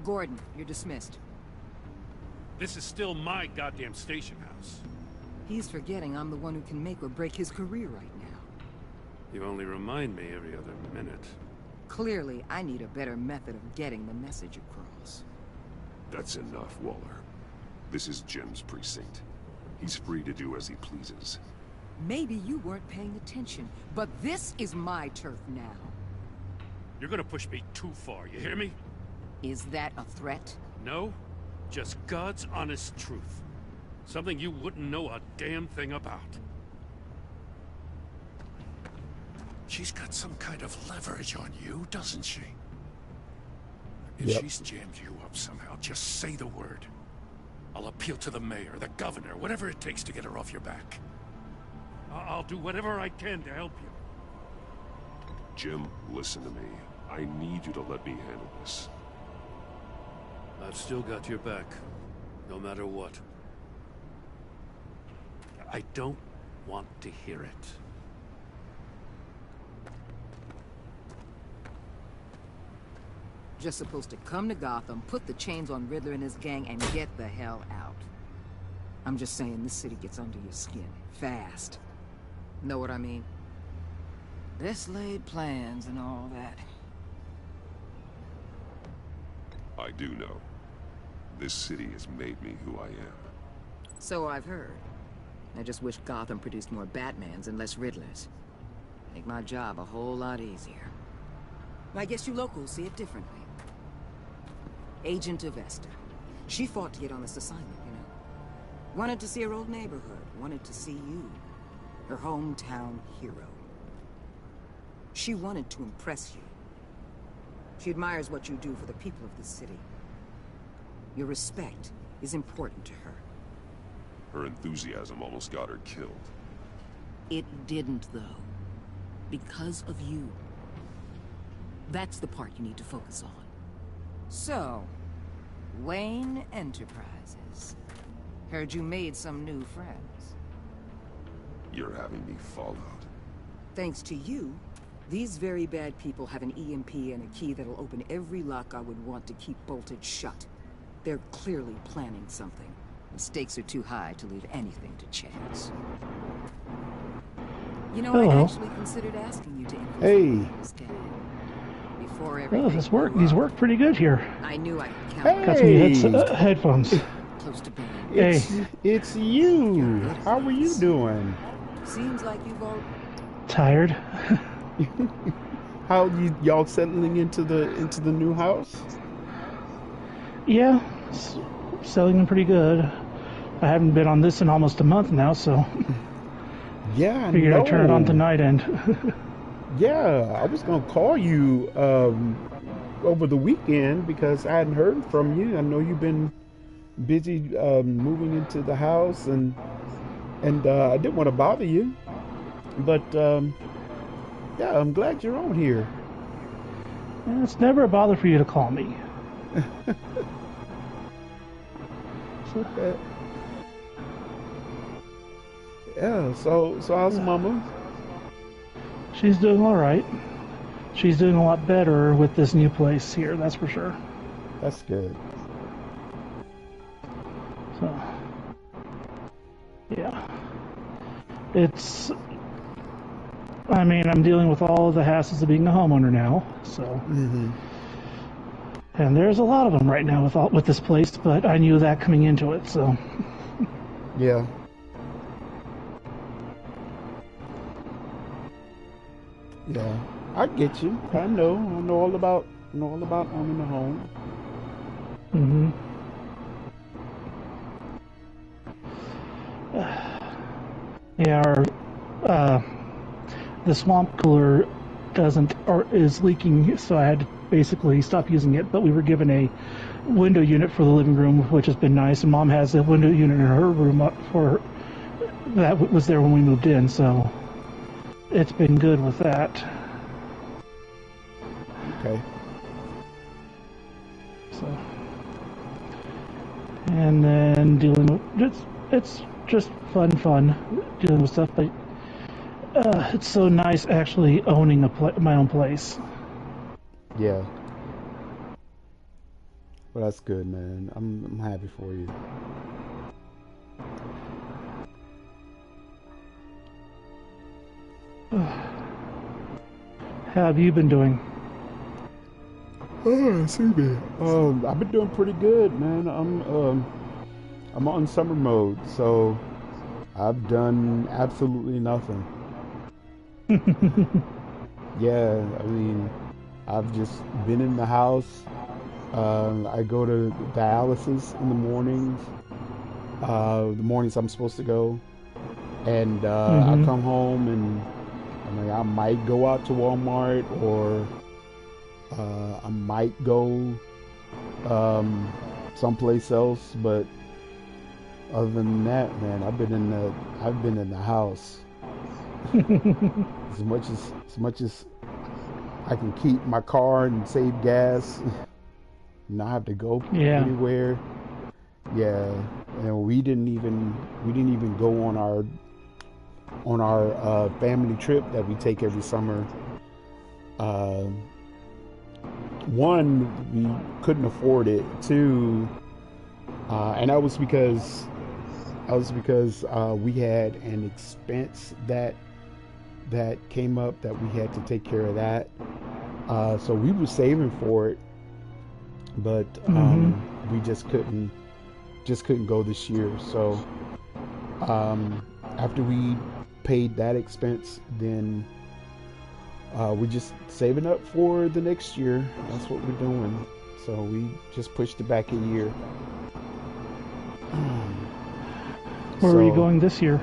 Gordon, you're dismissed. This is still my goddamn station house. He's forgetting I'm the one who can make or break his career right now. You only remind me every other minute. Clearly, I need a better method of getting the message across. That's enough, Waller. This is Jim's precinct. He's free to do as he pleases. Maybe you weren't paying attention, but this is my turf now. You're gonna push me too far, you hear me? Is that a threat? No, just God's honest truth. Something you wouldn't know a damn thing about. She's got some kind of leverage on you, doesn't she? If Yep. she's jammed you up somehow, just say the word. I'll appeal to the mayor, the governor, whatever it takes to get her off your back. I'll do whatever I can to help you. Jim, listen to me. I need you to let me handle this. I've still got your back, no matter what. I don't want to hear it. Just supposed to come to Gotham, put the chains on Riddler and his gang, and get the hell out. I'm just saying, this city gets under your skin. Fast. Know what I mean? Best laid plans and all that. I do know. This city has made me who I am. So I've heard. I just wish Gotham produced more Batmans and less Riddlers. Make my job a whole lot easier. I guess you locals see it differently. Agent Avesta. She fought to get on this assignment, you know. Wanted to see her old neighborhood. Wanted to see you. Her hometown hero. She wanted to impress you. She admires what you do for the people of this city. Your respect is important to her. Her enthusiasm almost got her killed. It didn't, though. Because of you. That's the part you need to focus on. So, Wayne Enterprises. Heard you made some new friends. You're having me followed. Thanks to you, these very bad people have an EMP and a key that'll open every lock I would want to keep bolted shut. They're clearly planning something. The stakes are too high to leave anything to chance. You know, I actually considered asking you to infiltrate this gang. Before everything. These work pretty good here. I knew I could count. Got some headphones. Close to being. It's you. How are you doing? Seems like you've all Tired. How y'all settling into the new house? Yeah, selling them pretty good. I haven't been on this in almost a month now, so yeah, figured I'd turn it on tonight. And yeah, I was gonna call you over the weekend because I hadn't heard from you. I know you've been busy moving into the house, and I didn't want to bother you, but yeah, I'm glad you're on here. And it's never a bother for you to call me. Yeah, so how's Mama? She's doing all right. She's doing a lot better with this new place here, that's for sure. That's good. So, yeah. It's... I mean, I'm dealing with all of the hassles of being a homeowner now, so... Mm-hmm. And there's a lot of them right now with this place, but I knew that coming into it, so... Yeah. Yeah, I get you. I know all about owning a home. Mm-hmm. Yeah, the swamp cooler is leaking, so I had to basically stop using it. But we were given a window unit for the living room, which has been nice. And Mom has a window unit in her room that was there when we moved in, so it's been good with that. Okay. So, and then dealing with it's just fun dealing with stuff, but it's so nice actually owning my own place. Yeah. Well, that's good, man. I'm happy for you. How have you been doing? Oh, see me. I've been doing pretty good, man. I'm on summer mode, so I've done absolutely nothing. Yeah, I mean, I've just been in the house. I go to dialysis in the mornings. The mornings I'm supposed to go, and I come home and I might go out to Walmart, or I might go someplace else. But other than that, man, I've been in the house as much as I can keep my car and save gas, not have to go anywhere. Yeah, and we didn't even go on our family trip that we take every summer. One, we couldn't afford it. Two, and that was because we had an expense that came up that we had to take care of that. So we were saving for it, but we just couldn't go this year. So after we paid that expense, then we're just saving up for the next year. That's what we're doing. So we just pushed it back a year. Where are you going this year?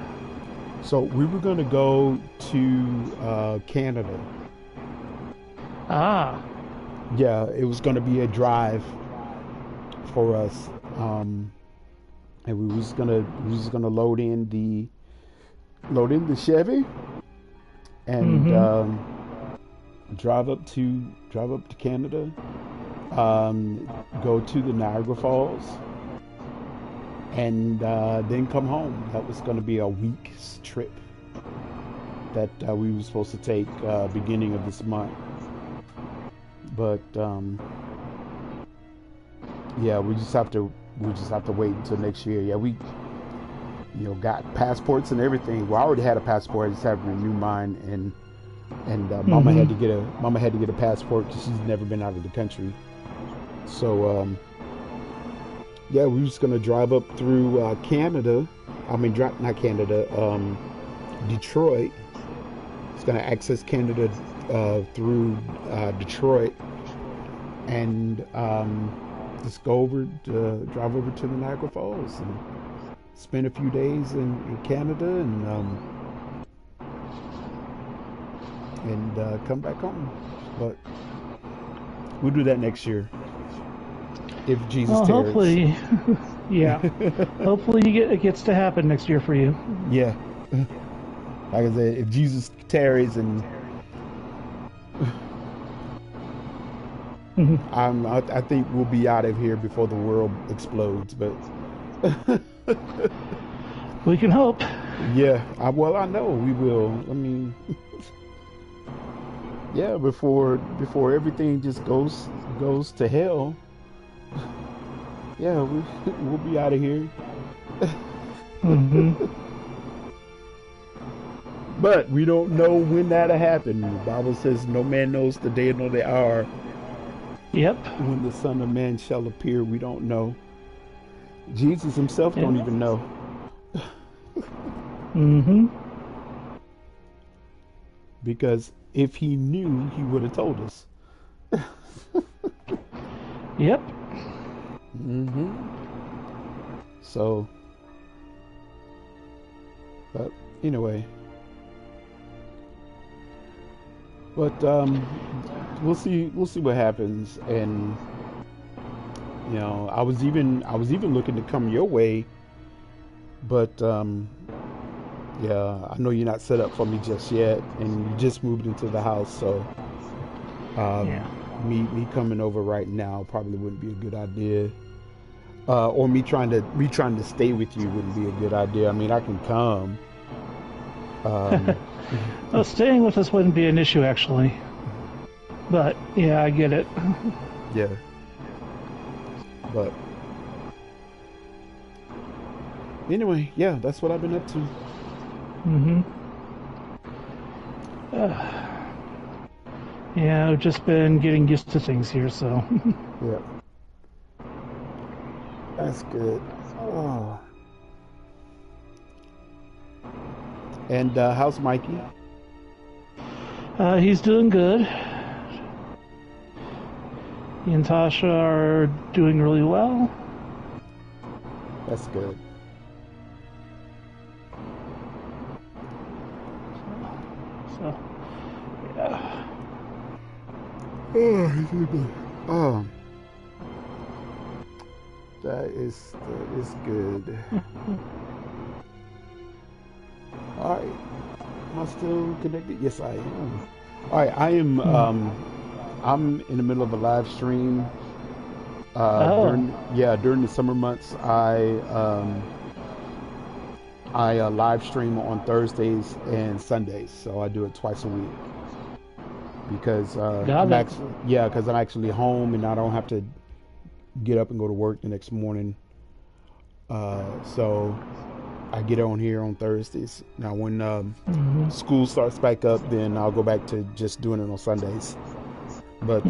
So we were going to go to Canada. Ah. Yeah, it was going to be a drive for us, and we was gonna load in the Chevy and drive up to Canada, go to the Niagara Falls, and then come home. That was going to be a week's trip that we were supposed to take beginning of this month. But yeah, we just have to wait until next year. Yeah, we got passports and everything. Well, I already had a passport. I just had to renew mine, and Mama had to get a passport because she's never been out of the country. So yeah, we're just gonna drive up through Canada. I mean, not Canada, Detroit. It's gonna access Canada through Detroit, and just drive over to the Niagara Falls and spend a few days in Canada, and come back home. But we'll do that next year if Jesus tarries. Hopefully, yeah. Hopefully it gets to happen next year for you. Yeah. Like I said, if Jesus tarries and I think we'll be out of here before the world explodes, but we can hope. Yeah, well, I know we will. I mean, yeah, before everything just goes to hell. Yeah, we'll be out of here. But we don't know when that'll happen. The Bible says no man knows the day nor the hour. Yep. When the Son of Man shall appear, we don't know. Jesus himself don't even know. Because if he knew, he would have told us. Yep. So, but anyway. But we'll see what happens. And you know, I was even looking to come your way, but yeah, I know you're not set up for me just yet, and you just moved into the house, so me coming over right now probably wouldn't be a good idea. Or me trying to stay with you wouldn't be a good idea. I mean, I can come. Well, staying with us wouldn't be an issue, actually. But, yeah, I get it. Yeah. But, anyway, yeah, that's what I've been up to. Yeah, I've just been getting used to things here, so. Yeah. That's good. Oh. And how's Mikey? He's doing good. He and Tasha are doing really well. That's good. So, yeah. Oh, that is good. All right, am I still connected? Yes, I am. All right, I am. I'm in the middle of a live stream. During the summer months, I live stream on Thursdays and Sundays, so I do it twice a week. Because I'm actually home and I don't have to get up and go to work the next morning. So I get on here on Thursdays. Now when school starts back up, then I'll go back to just doing it on Sundays. But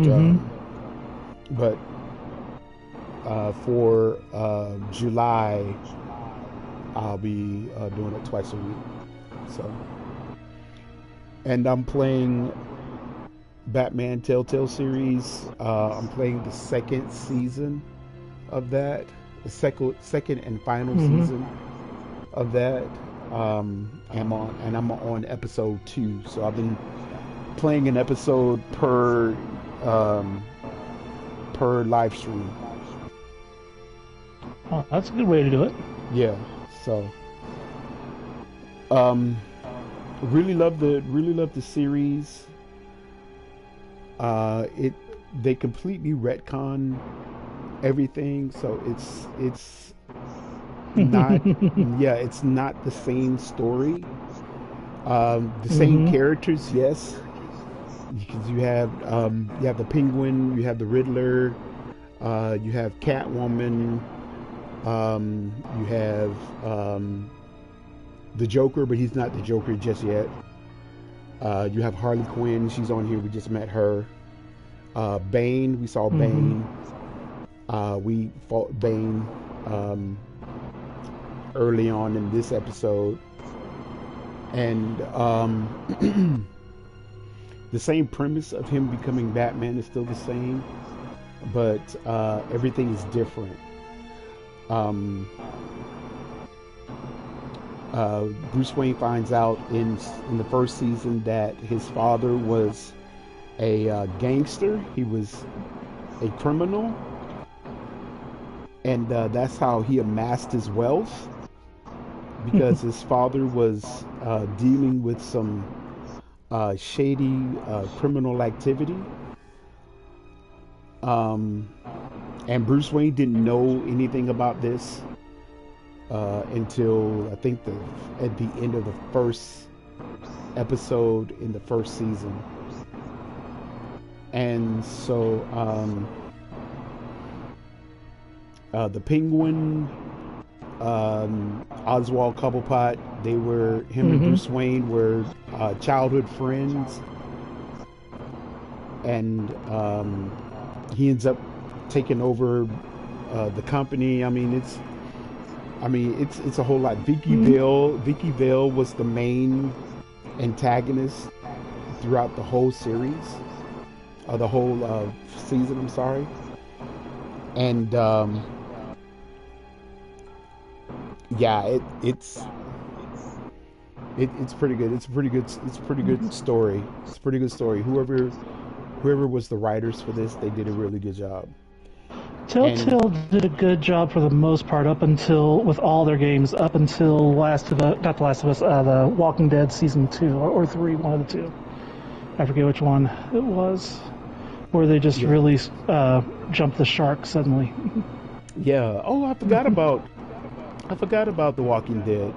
for July, I'll be doing it twice a week. So, and I'm playing Batman Telltale series. I'm playing the second season of that, the second and final season of that. I'm on episode 2. So I've been playing an episode per live stream. Oh, that's a good way to do it. Yeah. So, really love the series. They completely retcon everything, so it's not it's not the same story. The same characters, yes, because you have the Penguin, you have the Riddler, you have Catwoman, you have the Joker, but he's not the Joker just yet. You have Harley Quinn, she's on here, we just met her. Bane, we saw Bane. We fought Bane early on in this episode. And the same premise of him becoming Batman is still the same, but everything is different. Bruce Wayne finds out in the first season that his father was a gangster. He was a criminal, and that's how he amassed his wealth, because his father was dealing with some shady criminal activity. And Bruce Wayne didn't know anything about this until I think at the end of the first episode in the first season. And so the Penguin, Oswald Cobblepot, him and Bruce Wayne were childhood friends, and he ends up taking over the company. I mean, it's a whole lot. Vicky Vale was the main antagonist throughout the whole series, the whole season. I'm sorry, and yeah, it's pretty good. It's a pretty good story. It's a pretty good story. Whoever was the writers for this, they did a really good job. Telltale did a good job for the most part with all their games up until The Walking Dead season 2 or 3, one of the two. I forget which one it was, where they just really jumped the shark suddenly. Yeah. Oh, I forgot about The Walking Dead.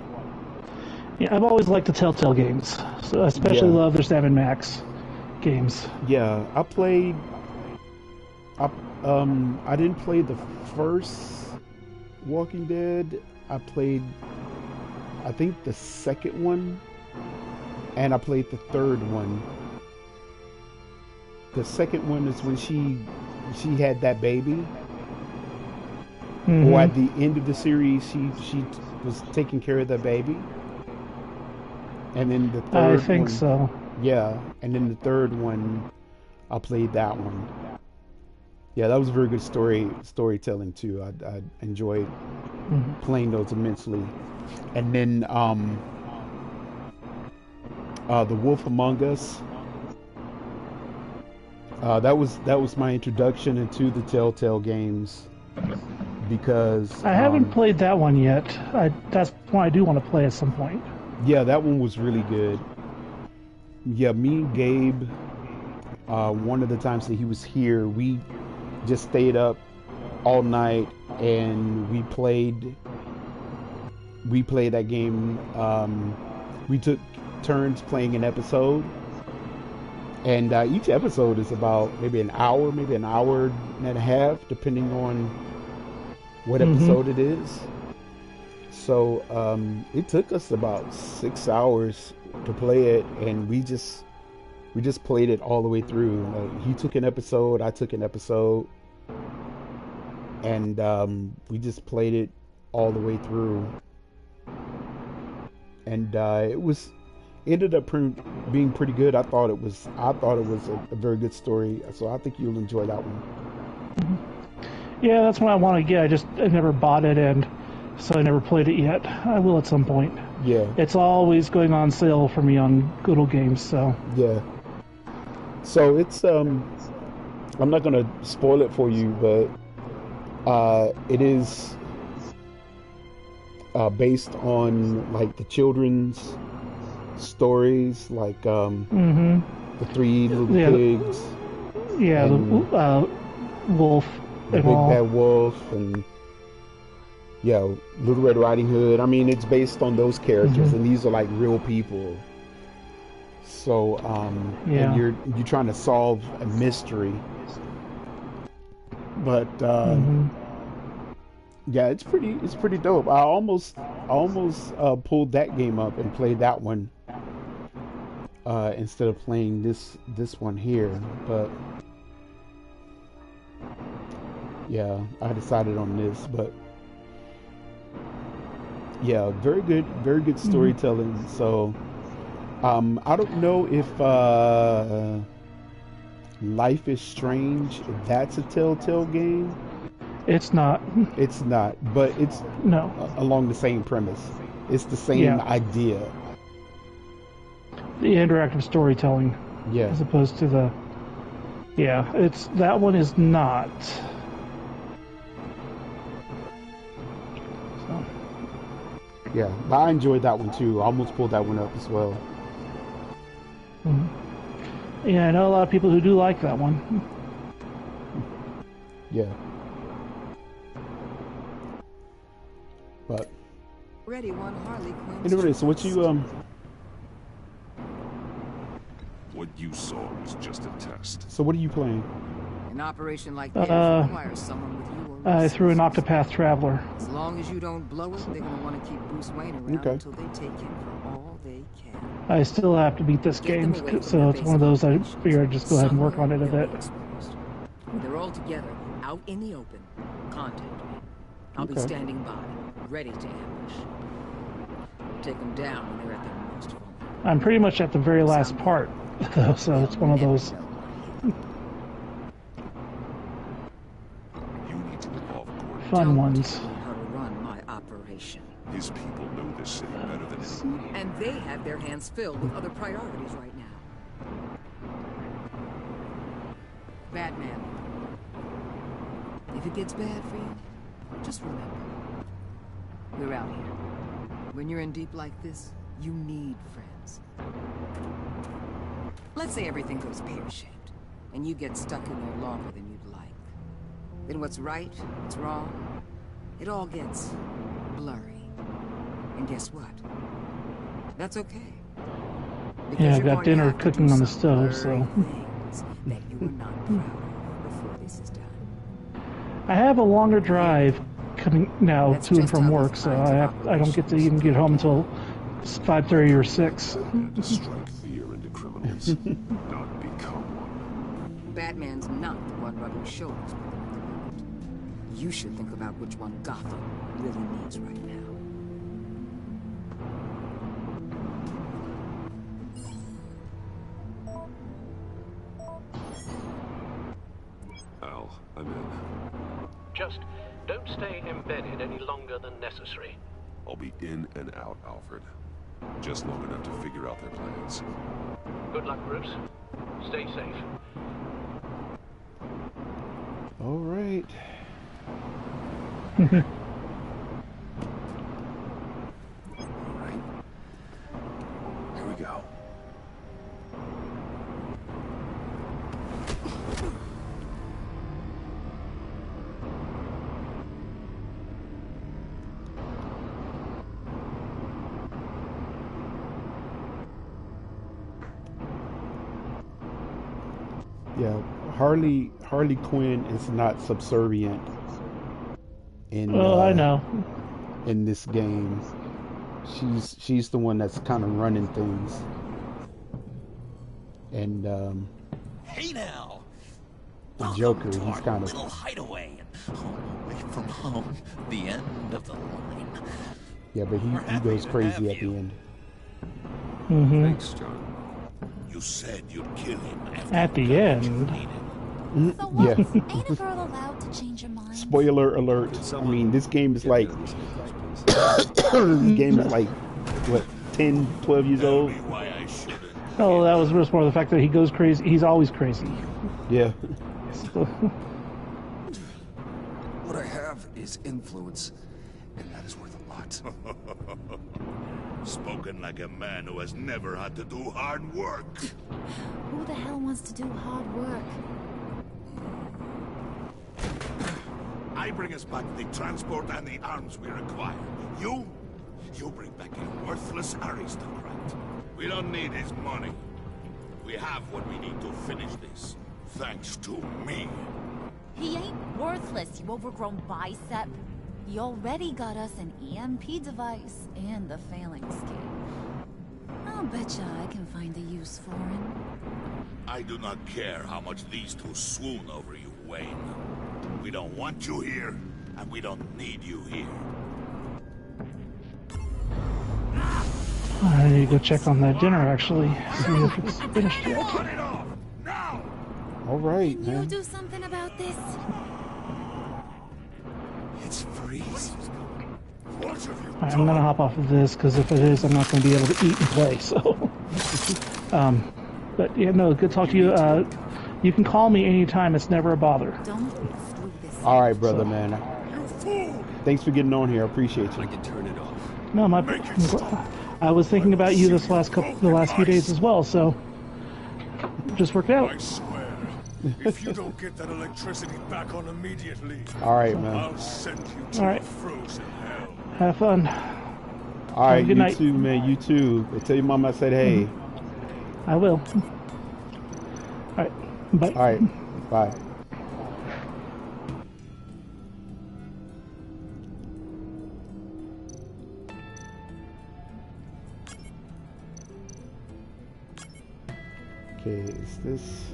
Yeah, I've always liked the Telltale games. So I especially love their Sam & Max games. Yeah, I didn't play the first Walking Dead. I played, I think, the second one, and I played the third one. The second one is when she had that baby. Or at the end of the series, she was taking care of that baby. And then the third one, I think so. Yeah, and then the third one, I played that one. Yeah, that was a very good storytelling too. I enjoyed playing those immensely. And then The Wolf Among Us. That was my introduction into the Telltale games, because I haven't played that one yet. That's one I do want to play at some point. Yeah, that one was really good. Yeah, me and Gabe, one of the times that he was here, we just stayed up all night and we played that game. We took turns playing an episode, and each episode is about maybe an hour and a half, depending on what episode it is. So it took us about 6 hours to play it, and we just played it all the way through. He took an episode, I took an episode, and we just played it all the way through. And it ended up being pretty good. I thought it was a very good story, so I think you'll enjoy that one. Yeah, that's what I want to get. I never bought it, and so I never played it yet. I will at some point. Yeah. It's always going on sale for me on Good Old Games, so. Yeah. So it's I'm not gonna spoil it for you, but it is based on like the children's stories, like the Three Little Pigs. Yeah, the wolf. The Big Bad Wolf, and Little Red Riding Hood. I mean, it's based on those characters, and these are like real people. So, and you're trying to solve a mystery. But yeah, it's pretty dope. I almost pulled that game up and played that one instead of playing this one here, but. Yeah, I decided on this, but yeah, very good storytelling. So, I don't know if Life is Strange, if that's a Telltale game. It's not. It's not, but it's along the same premise. It's the same idea. The interactive storytelling. Yeah. As opposed to the. Yeah, that one is not. Yeah, but I enjoyed that one too. I almost pulled that one up as well. Yeah, I know a lot of people who do like that one. Yeah. But Ready one Harley Quinn. anyway, so what you saw was just a test. So what are you playing? An operation like this requires someone with you or I threw an Octopath Traveler. As long as you don't blow it, they're gonna want to keep Bruce Wayne around until they take him for all they can. I still have to beat this game, so it's one of those I figured I'd just go ahead and work on it a bit. When they're all together, out in the open, contact me. I'll be standing by, ready to ambush. Take them down when they're at their most vulnerable. I'm pretty much at the very last part, though, so it's one of those. Fun ones. How to run my operation. His people know this city better than anyone. And they have their hands filled with other priorities right now. Batman. If it gets bad for you, just remember. We're out here. When you're in deep like this, you need friends. Let's say everything goes pear-shaped, and you get stuck in there longer than you'd like. Then what's right, what's wrong, it all gets blurry. And guess what? That's okay. Because Yeah, I you're got going to dinner have to cooking do on the some stove, so. blurry things that you are not proud of before this is done. I have a longer drive coming now to and from work, so I don't get to even get home until 5:30 or 6. To strike fear into criminals, not become one. Batman's not the one rubbing shoulders with them at the moment. You should think about which one Gotham really needs right now. Al, I'm in. Just don't stay embedded any longer than necessary. I'll be in and out, Alfred. Just long enough to figure out their plans. Good luck, Bruce. Stay safe. All right. All right. Here we go. Yeah, Harley Quinn is not subservient in I know. in this game. She's the one that's kind of running things. And Hey now. the Joker, Welcome to he's our kind of little hideaway and home away from home. The end of the line. yeah, but he goes crazy at the end. Mm-hmm. Thanks, John. You said you'd kill him after At the end. So what? Yeah. Ain't a girl allowed to change her mind? Spoiler alert. I mean, this game is like this game is like what 10, 12 years old. Oh, that was just more the fact that he goes crazy. He's always crazy. Yeah. What I have is influence, and that is worth a lot. Spoken like a man who has never had to do hard work. Who the hell wants to do hard work? I bring us back the transport and the arms we require. You bring back a worthless aristocrat. We don't need his money. We have what we need to finish this. Thanks to me. He ain't worthless, you overgrown bicep. He already got us an EMP device and the phalanx kit. I'll betcha I can find a use for him. I do not care how much these two swoon over you, Wayne. We don't want you here, and we don't need you here. I need to go check on that dinner, actually. See if it's finished yet. All right, Can you man. do something about this? It's freezing. I'm gonna hop off of this because if it is, I'm not gonna be able to eat and play. So, but yeah, no, good talk to you. You can call me anytime. It's never a bother. All right, brother, man. Thanks for getting on here. I appreciate you. I can turn it off. No, I was thinking about you the last few days as well. So, just worked out. I swear, If you don't get that electricity back on immediately, Alright, man. I'll send you to a frozen hell. Have fun. Alright, good you night. too, man. You too. Tell your mom I said hey. I will. Alright, bye. Alright, bye. Okay, is this...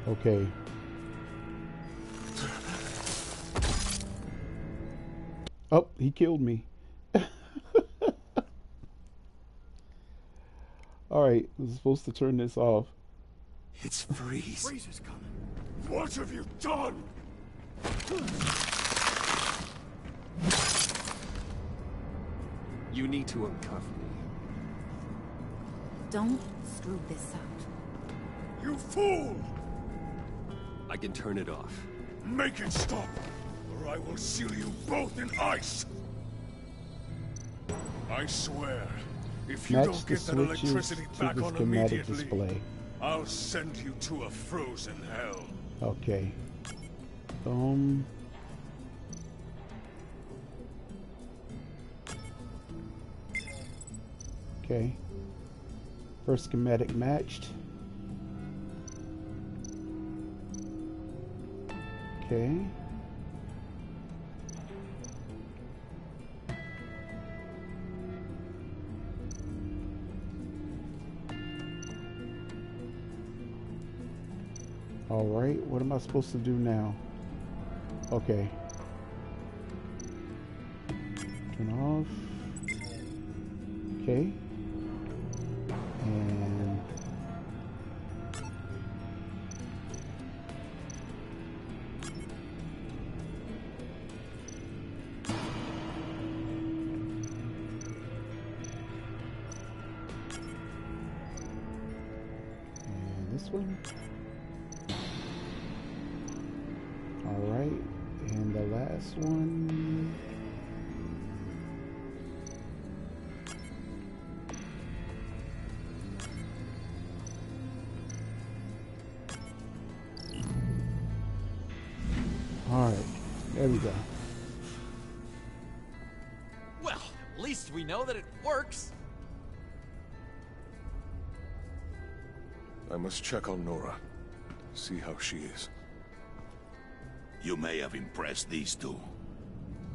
Okay. Oh, he killed me. Alright, I was supposed to turn this off. It's Freeze. Freeze is coming. What have you done? You need to uncuff me. Don't screw this up. You fool! I can turn it off. Make it stop, or I will seal you both in ice. I swear, if you Match don't the get that switches electricity to back the on schematic immediately, display. I'll send you to a frozen hell. Okay. Okay. First schematic matched. Okay. All right, what am I supposed to do now? Okay. Turn off. Okay. And this one. All right, and the last one. All right, there we go. Well, at least we know that it works. I must check on Nora. See how she is. You may have impressed these two,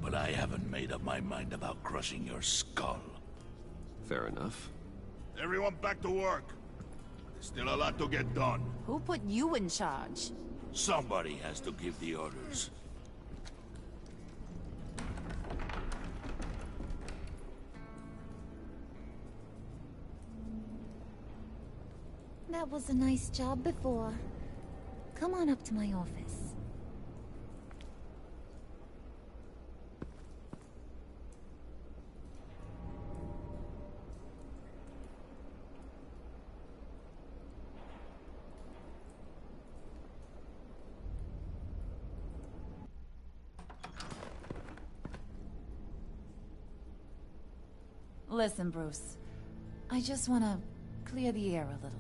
but I haven't made up my mind about crushing your skull. Fair enough. Everyone back to work. There's still a lot to get done. Who put you in charge? Somebody has to give the orders. That was a nice job before. Come on up to my office. Listen, Bruce. I just want to clear the air a little.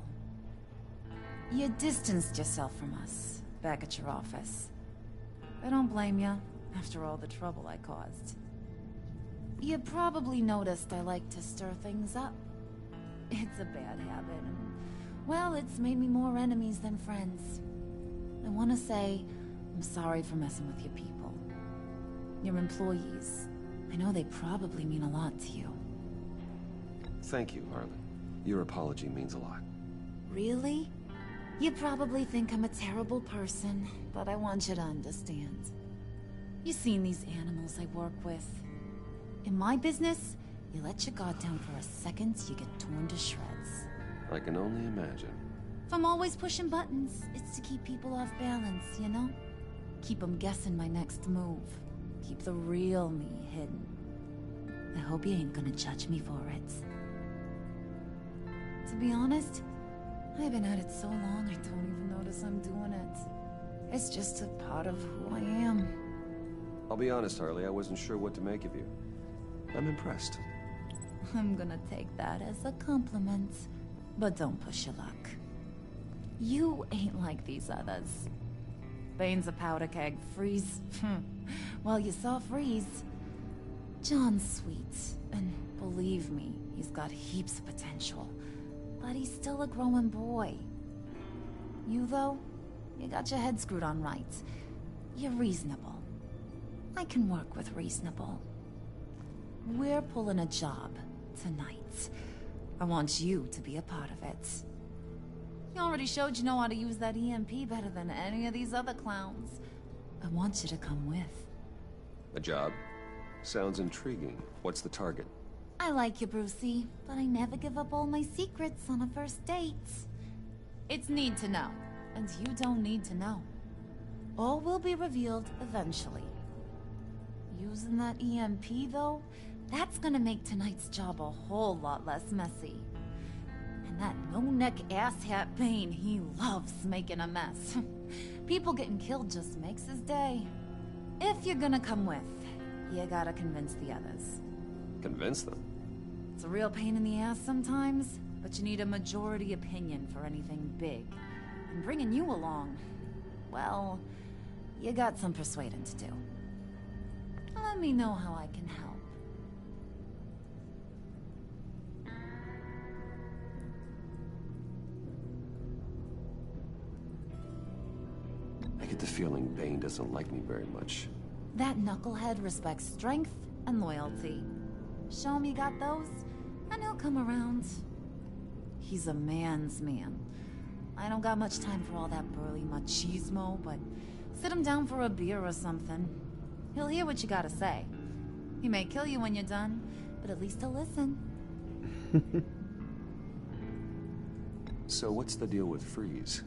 You distanced yourself from us, back at your office. I don't blame you, after all the trouble I caused. You probably noticed I like to stir things up. It's a bad habit, and, well, it's made me more enemies than friends. I want to say, I'm sorry for messing with your people. Your employees. I know they probably mean a lot to you. Thank you, Harlan. Your apology means a lot. Really? You probably think I'm a terrible person, but I want you to understand. You've seen these animals I work with. In my business, you let your guard down for a second, you get torn to shreds. I can only imagine. If I'm always pushing buttons, it's to keep people off balance, you know? Keep them guessing my next move. Keep the real me hidden. I hope you ain't gonna judge me for it. To be honest, I've been at it so long I don't even notice I'm doing it. It's just a part of who I am. I'll be honest, Harley, I wasn't sure what to make of you. I'm impressed. I'm gonna take that as a compliment. But don't push your luck. You ain't like these others. Bane's a powder keg. Freeze. Well, you saw Freeze. John's sweet, and believe me, he's got heaps of potential. But he's still a growing boy. You, though, you got your head screwed on right. You're reasonable. I can work with reasonable. We're pulling a job tonight. I want you to be a part of it. You already showed you know how to use that EMP better than any of these other clowns. I want you to come with. A job? Sounds intriguing. What's the target? I like you, Brucey, but I never give up all my secrets on a first date. It's need to know, and you don't need to know. All will be revealed eventually. Using that EMP, though, that's gonna make tonight's job a whole lot less messy. And that no-neck asshat Bane, he loves making a mess. People getting killed just makes his day. If you're gonna come with, you gotta convince the others. Convince them? It's a real pain in the ass sometimes, but you need a majority opinion for anything big. And bringing you along, well, you got some persuading to do. Let me know how I can help. I get the feeling Bane doesn't like me very much. That knucklehead respects strength and loyalty. Show him you got those, and he'll come around. He's a man's man. I don't got much time for all that burly machismo, but sit him down for a beer or something. He'll hear what you gotta say. He may kill you when you're done, but at least he'll listen. So what's the deal with Freeze?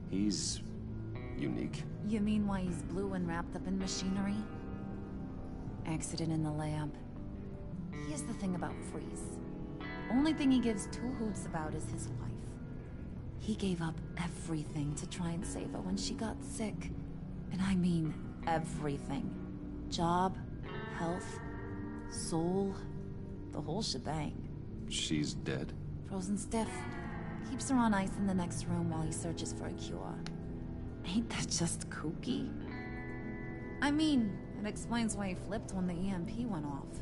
He's unique. You mean why he's blue and wrapped up in machinery? Accident in the lab. Here's the thing about Freeze. Only thing he gives two hoots about is his wife. He gave up everything to try and save her when she got sick. And I mean everything. Job, health, soul, the whole shebang. She's dead? Frozen stiff. Keeps her on ice in the next room while he searches for a cure. Ain't that just kooky? I mean, it explains why he flipped when the EMP went off.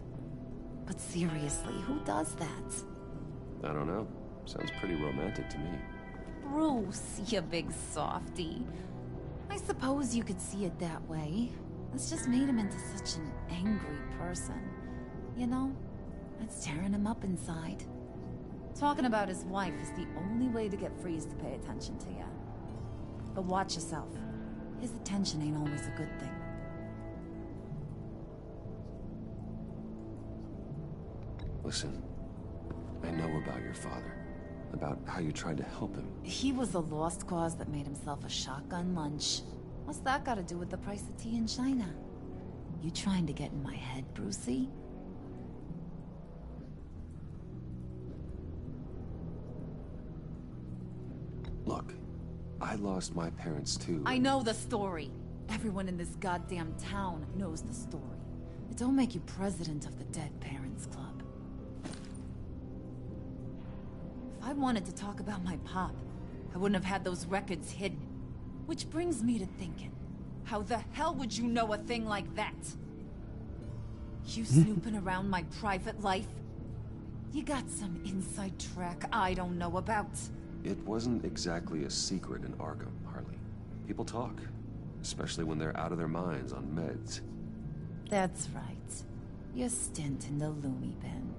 But seriously, who does that? I don't know. Sounds pretty romantic to me. Bruce, you big softy. I suppose you could see it that way. It's just made him into such an angry person. You know? It's tearing him up inside. Talking about his wife is the only way to get Freeze to pay attention to you. But watch yourself. His attention ain't always a good thing. Listen, I know about your father. About how you tried to help him. He was a lost cause that made himself a shotgun lunch. What's that got to do with the price of tea in China? You trying to get in my head, Brucey? Look, I lost my parents too. I know the story. Everyone in this goddamn town knows the story. It don't make you president of the Dead Parents Club. If I wanted to talk about my pop, I wouldn't have had those records hidden. Which brings me to thinking, how the hell would you know a thing like that? You snooping around my private life? You got some inside track I don't know about. It wasn't exactly a secret in Arkham, Harley. People talk, especially when they're out of their minds on meds. That's right. Your stint in the Loomy bin.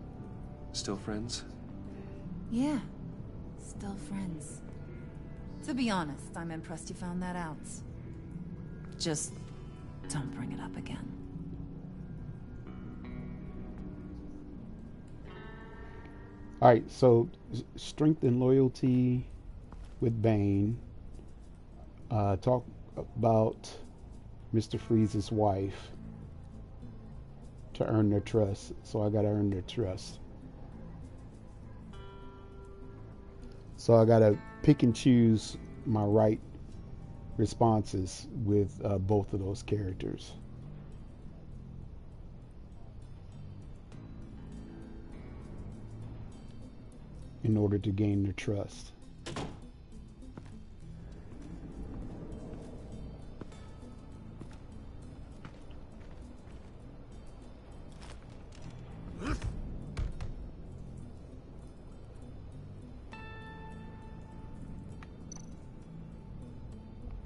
Still friends? Yeah, still friends. To be honest, I'm impressed you found that out. Just don't bring it up again. All right, so strength and loyalty with Bane, talk about Mr. Freeze's wife to earn their trust. So I gotta earn their trust. So I gotta pick and choose my right responses with both of those characters. In order to gain their trust.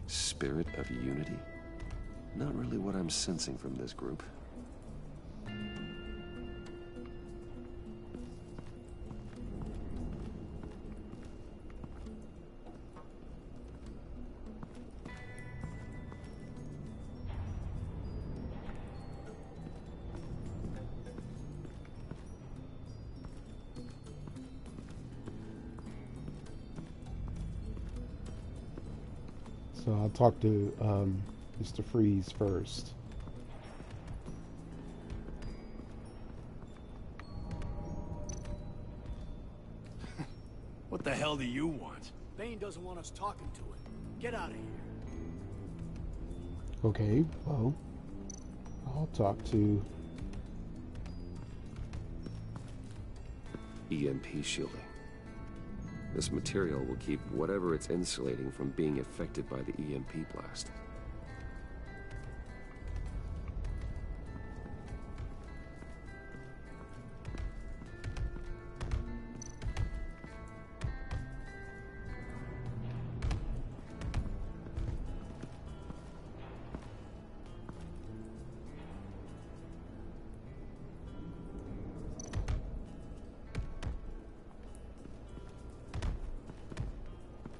Spirit of unity? Not really what I'm sensing from this group. So I'll talk to Mr. Freeze first. What the hell do you want? Bane doesn't want us talking to him. Get out of here. Okay, well, I'll talk to EMP shielding. This material will keep whatever it's insulating from being affected by the EMP blast.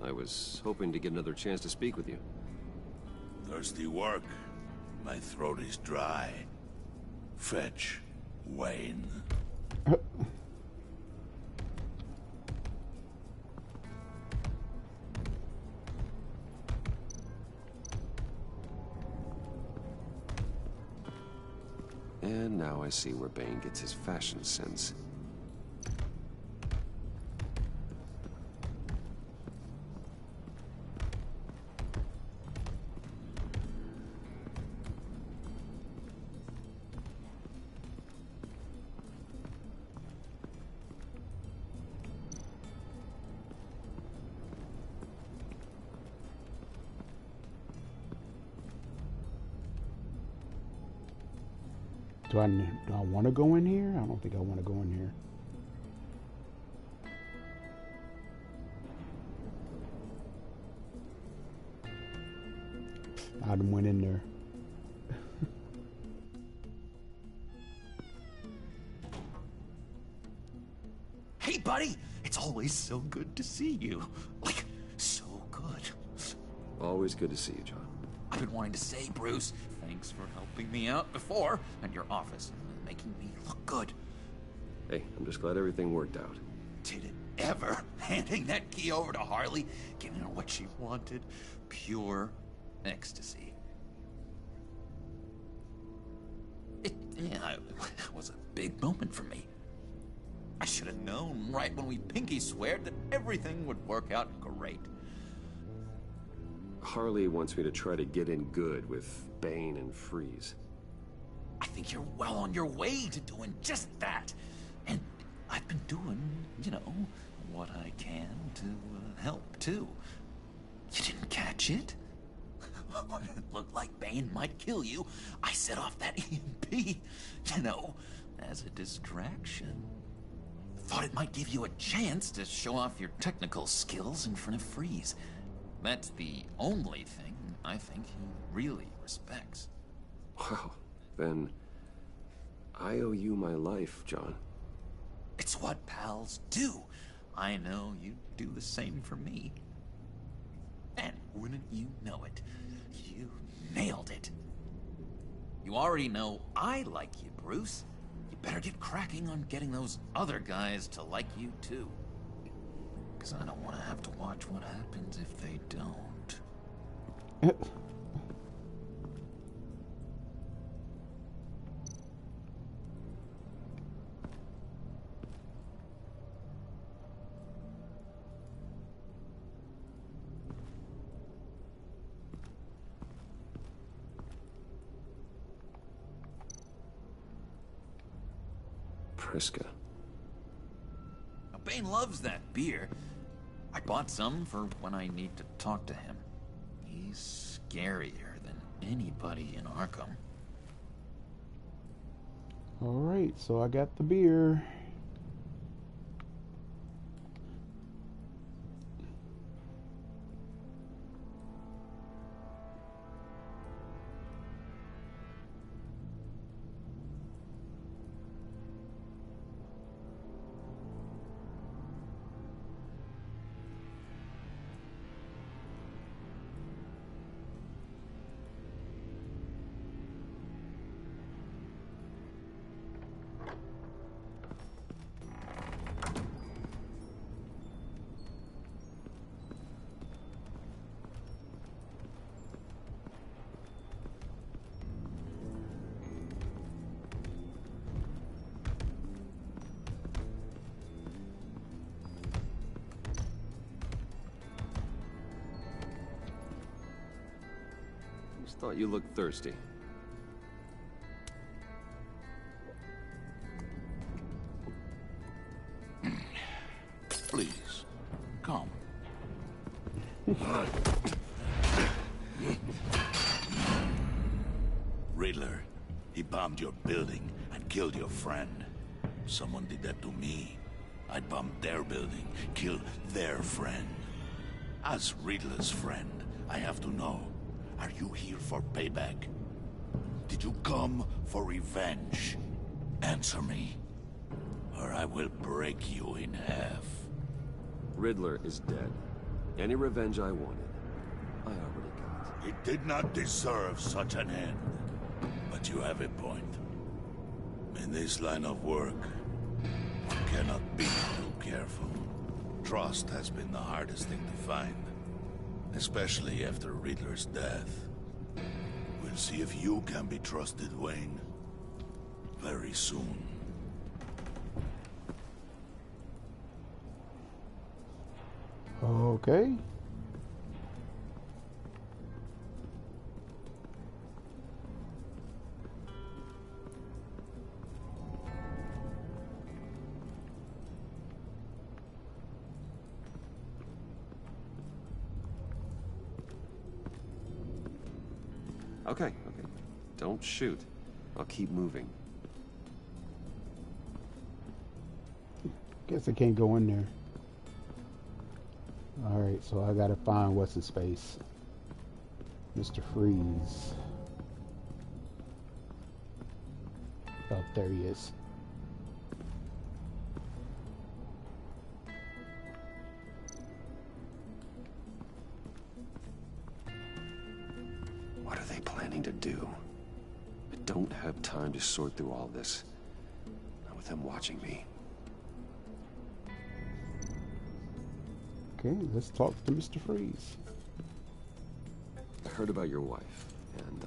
I was hoping to get another chance to speak with you. Thirsty work? My throat is dry. Fetch, Wayne. And now I see where Bane gets his fashion sense. Do I want to go in here? I don't think I want to go in here. I done went in there. Hey, buddy! It's always so good to see you. Like, so good. Always good to see you, John. I've been wanting to say, Bruce, thanks for helping me out before at your office, making me look good. Hey, I'm just glad everything worked out. Did it ever? Handing that key over to Harley, giving her what she wanted. Pure ecstasy. It was a big moment for me. I should have known right when we pinky sweared that everything would work out great. Harley wants me to try to get in good with Bane and Freeze. I think you're well on your way to doing just that. And I've been doing, you know, what I can to help, too. You didn't catch it? When it looked like Bane might kill you, I set off that EMP, you know, as a distraction. Thought it might give you a chance to show off your technical skills in front of Freeze. That's the only thing I think he really respects. Wow, then I owe you my life, John. It's what pals do. I know you do the same for me. And wouldn't you know it, you nailed it. You already know I like you, Bruce. You better get cracking on getting those other guys to like you, too. Because I don't want to have to watch what happens if they don't. Priska. Now, Bane loves that beer. I bought some for when I need to talk to him. He's scarier than anybody in Arkham. Alright, so I got the beer. Just thought you looked thirsty. Please, come. Riddler, he bombed your building and killed your friend. Someone did that to me. I'd bomb their building, kill their friend. As Riddler's friend, I have to know, are you here for payback? Did you come for revenge? Answer me, or I will break you in half. Riddler is dead. Any revenge I wanted, I already got. He did not deserve such an end. But you have a point. In this line of work, you cannot be too careful. Trust has been the hardest thing to find. Especially after Riddler's death. We'll see if you can be trusted, Wayne. Very soon. Okay. Okay. Don't shoot. I'll keep moving. Guess I can't go in there. Alright, so I gotta find what's his face. Mr. Freeze. Oh, there he is. What are they planning to do? I don't have time to sort through all this. Not with them watching me. Okay, let's talk to Mr. Freeze. I heard about your wife, and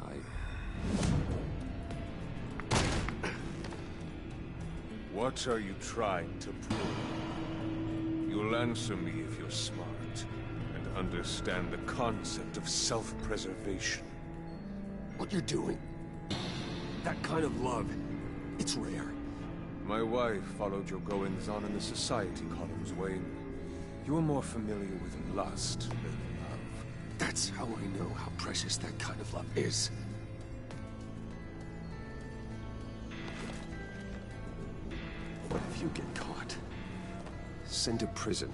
What are you trying to prove? You'll answer me if you're smart and understand the concept of self-preservation. What you're doing, that kind of love, it's rare. My wife followed your goings-on in the society columns, Wayne. You are more familiar with lust than love. That's how I know how precious that kind of love is. what if you get caught? Sent to prison.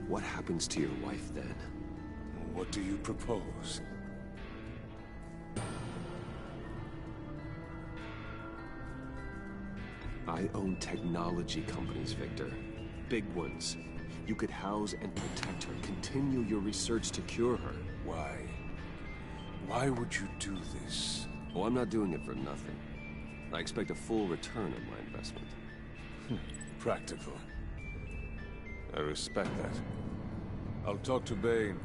What happens to your wife then? What do you propose? I own technology companies, Victor. Big ones. You could house and protect her, continue your research to cure her. Why? Why would you do this? Oh, I'm not doing it for nothing. I expect a full return on my investment. Practical. I respect that. I'll talk to Bane.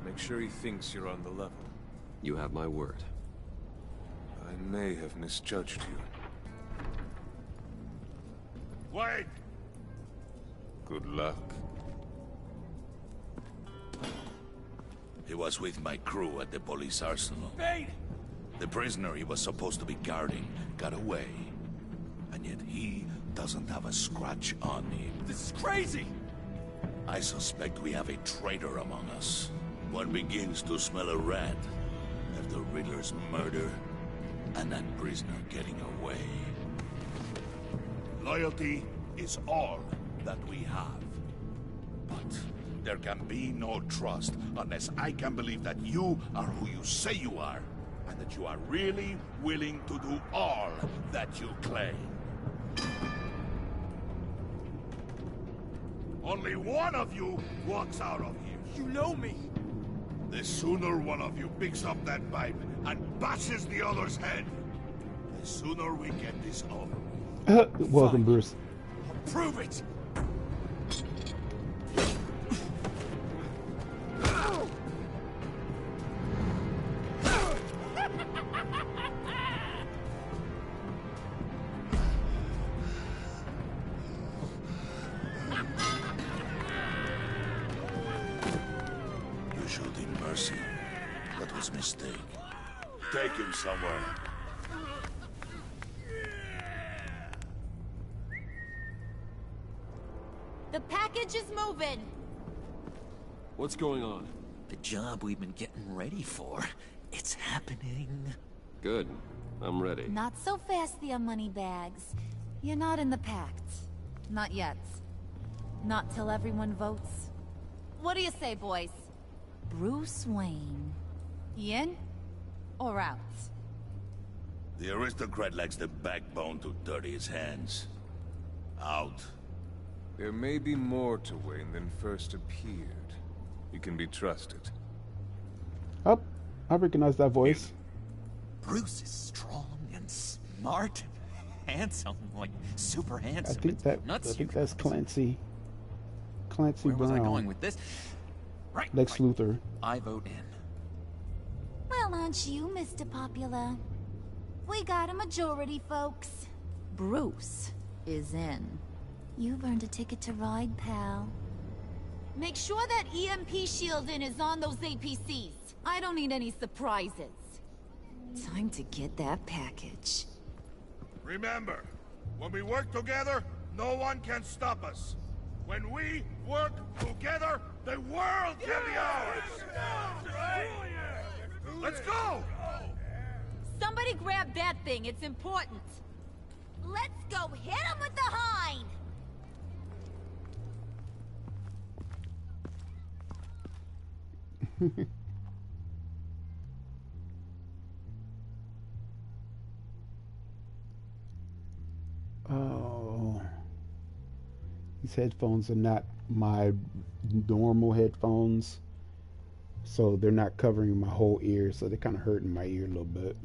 Make sure he thinks you're on the level. You have my word. I may have misjudged you. Wait! Good luck. He was with my crew at the police arsenal. Bane! The prisoner he was supposed to be guarding got away. And yet he doesn't have a scratch on him. This is crazy! I suspect we have a traitor among us. One begins to smell a rat after Riddler's murder and that prisoner getting away. Loyalty is all that we have. But there can be no trust unless I can believe that you are who you say you are, and that you are really willing to do all that you claim. Only one of you walks out of here. You know me. The sooner one of you picks up that pipe and bashes the other's head, the sooner we get this over. Welcome, Bruce. I'll prove it. You showed him mercy. That was a mistake. Take him somewhere. The package is moving. What's going on? The job we've been getting ready for. It's happening. Good. I'm ready. Not so fast, the Moneybags. You're not in the pact. Not yet. Not till everyone votes. What do you say, boys? Bruce Wayne. In or out? The aristocrat lacks the backbone to dirty his hands. Out. There may be more to Wayne than first appeared. He can be trusted. Oh, I recognize that voice. Bruce is strong and smart and handsome, like super handsome. I think that's Clancy. Clancy Where was Brown. I going with this? Right. Lex Luthor. I vote in. Well, aren't you, Mr. Popular? We got a majority, folks. Bruce is in. You've earned a ticket to ride, pal. Make sure that EMP shielding is on those APCs. I don't need any surprises. Time to get that package. Remember, when we work together, no one can stop us. When we work together, the world can be ours! Let's go! Somebody grab that thing, it's important. Let's go hit him with the hind! Oh, these headphones are not my normal headphones, so they're not covering my whole ear, so they're kind of hurting my ear a little bit.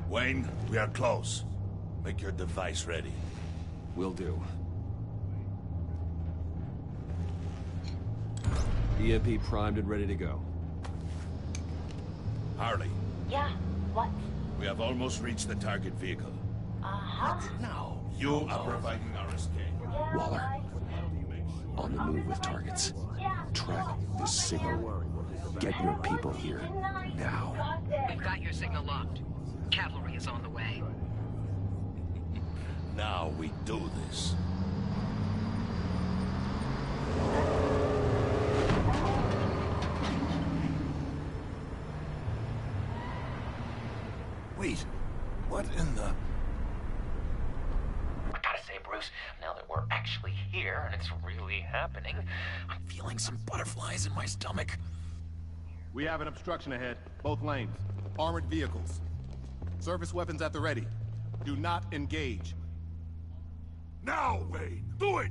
Wayne, we are close. Make your device ready. Will do. EMP primed and ready to go. Harley, Yeah, what? we have almost reached the target vehicle. Uh-huh. Now, you are providing our escape. Waller. On the move with targets. Track this signal. Get your people here. Now. We've got your signal locked. Cavalry is on the way. Now we do this. Wait, what in the... I gotta say, Bruce, Bruce. Now that we're actually here and it's really happening, I'm feeling some butterflies in my stomach. We have an obstruction ahead, both lanes. Armored vehicles. Service weapons at the ready. Do not engage. Now, Wayne! Do it!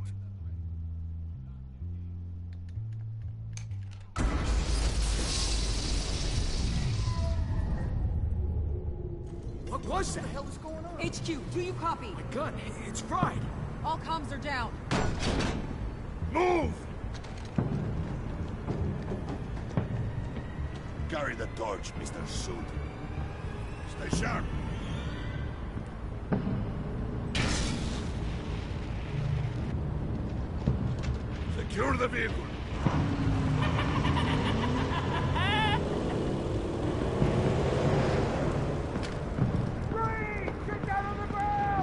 What was that? What the hell is going on? HQ, do you copy? My gun, it's fried. All comms are down. Move! Carry the torch, Mr. Suit. Stay sharp. Secure the vehicle.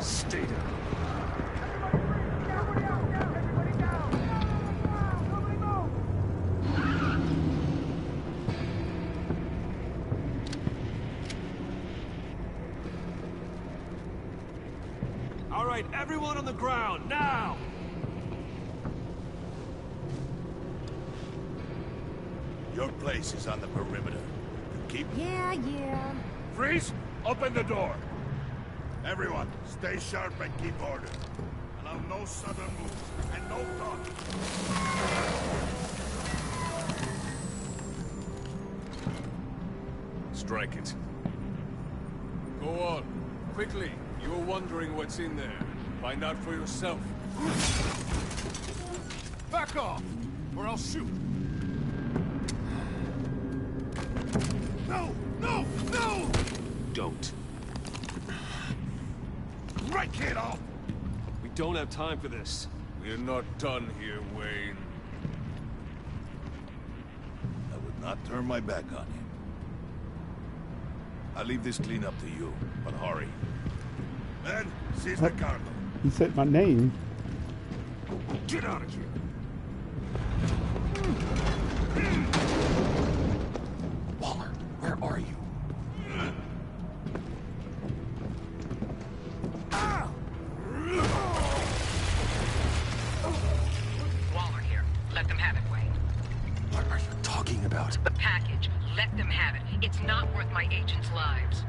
Stay down. All right, everyone on the ground, now! Your place is on the perimeter. Keep... Yeah. Freeze! Open the door! Everyone, stay sharp and keep order. Allow no sudden moves, and no talking. Strike it. Go on. Quickly. You're wondering what's in there. Find out for yourself. Back off, or I'll shoot. No! No! No! Don't. Right, kid, off! We don't have time for this. We're not done here, Wayne. I would not turn my back on you. I'll leave this clean up to you, but hurry. Men, seize the cargo. He said my name. Get out of here! Waller, where are you? Waller here. Let them have it, Wayne. What are you talking about? The package. Let them have it. It's not worth my agents' lives.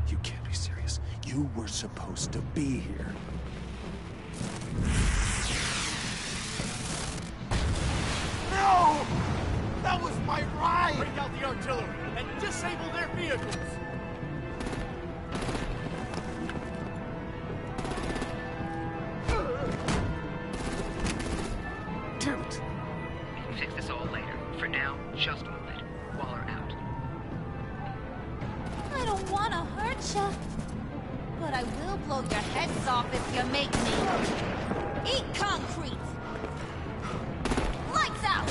You can't be serious. You were supposed to be here. No! That was my ride! Break out the artillery and disable their vehicles! Damn it! We can fix this all later. For now, just move it. Waller out. I don't want to hurt ya, but I will blow your heads off if you make me. Eat concrete! Lights out!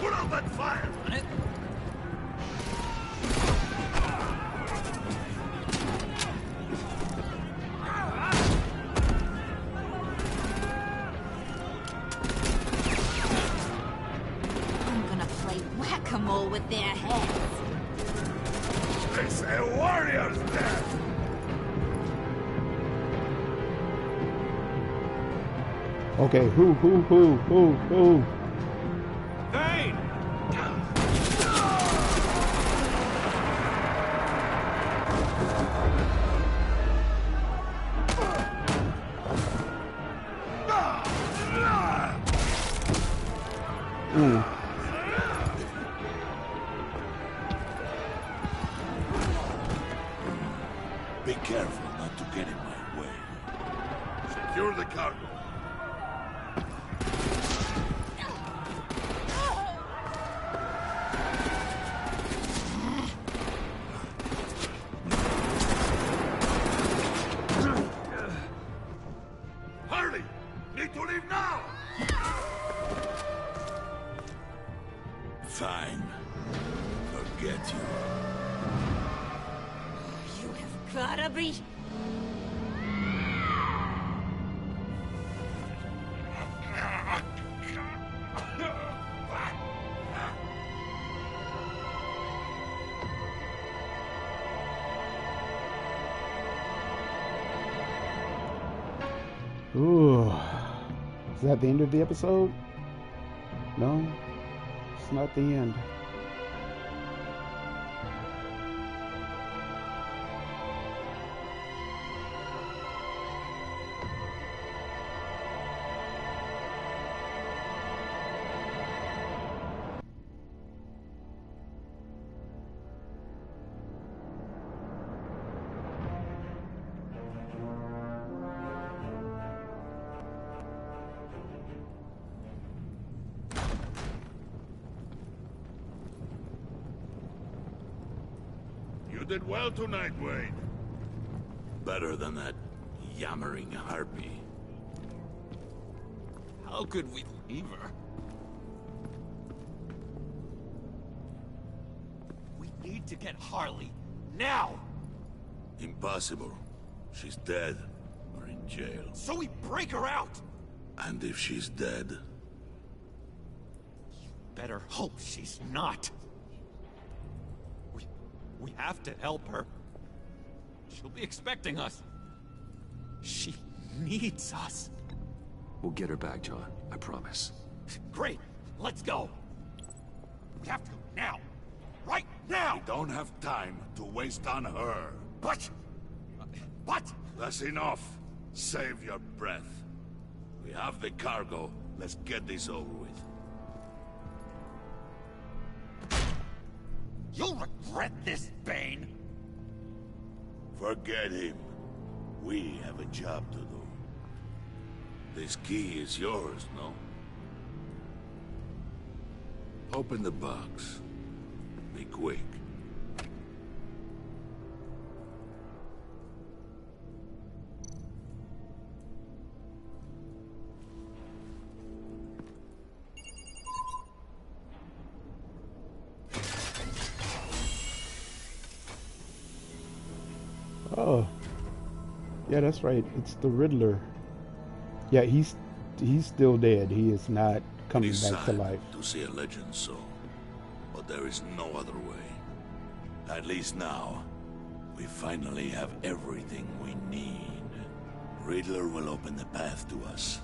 Put out that fire! I'm gonna play whack-a-mole with their heads. They say warrior's death! Okay, who? Vane! Be careful not to get in my way. Secure the cargo. Hurry! Need to leave now! Fine. Forget you. You have gotta be... Ooh. Is that the end of the episode? No, it's not the end. You did well tonight, Wade. Better than that yammering harpy. How could we leave her? We need to get Harley, now! Impossible. She's dead, or in jail. So we break her out! And if she's dead? Better hope she's not. We have to help her. She'll be expecting us. She needs us. We'll get her back, John. I promise. Great. Let's go. We have to go now. Right now! We don't have time to waste on her. But... That's enough. Save your breath. We have the cargo. Let's get this over with. You'll regret this, Bane! Forget him. We have a job to do. This key is yours, no? Open the box. Be quick. Oh, yeah, that's right. It's the Riddler. Yeah, he's still dead. He is not coming It is back to sad life. to see a legend so, but there is no other way. At least now, we finally have everything we need. Riddler will open the path to us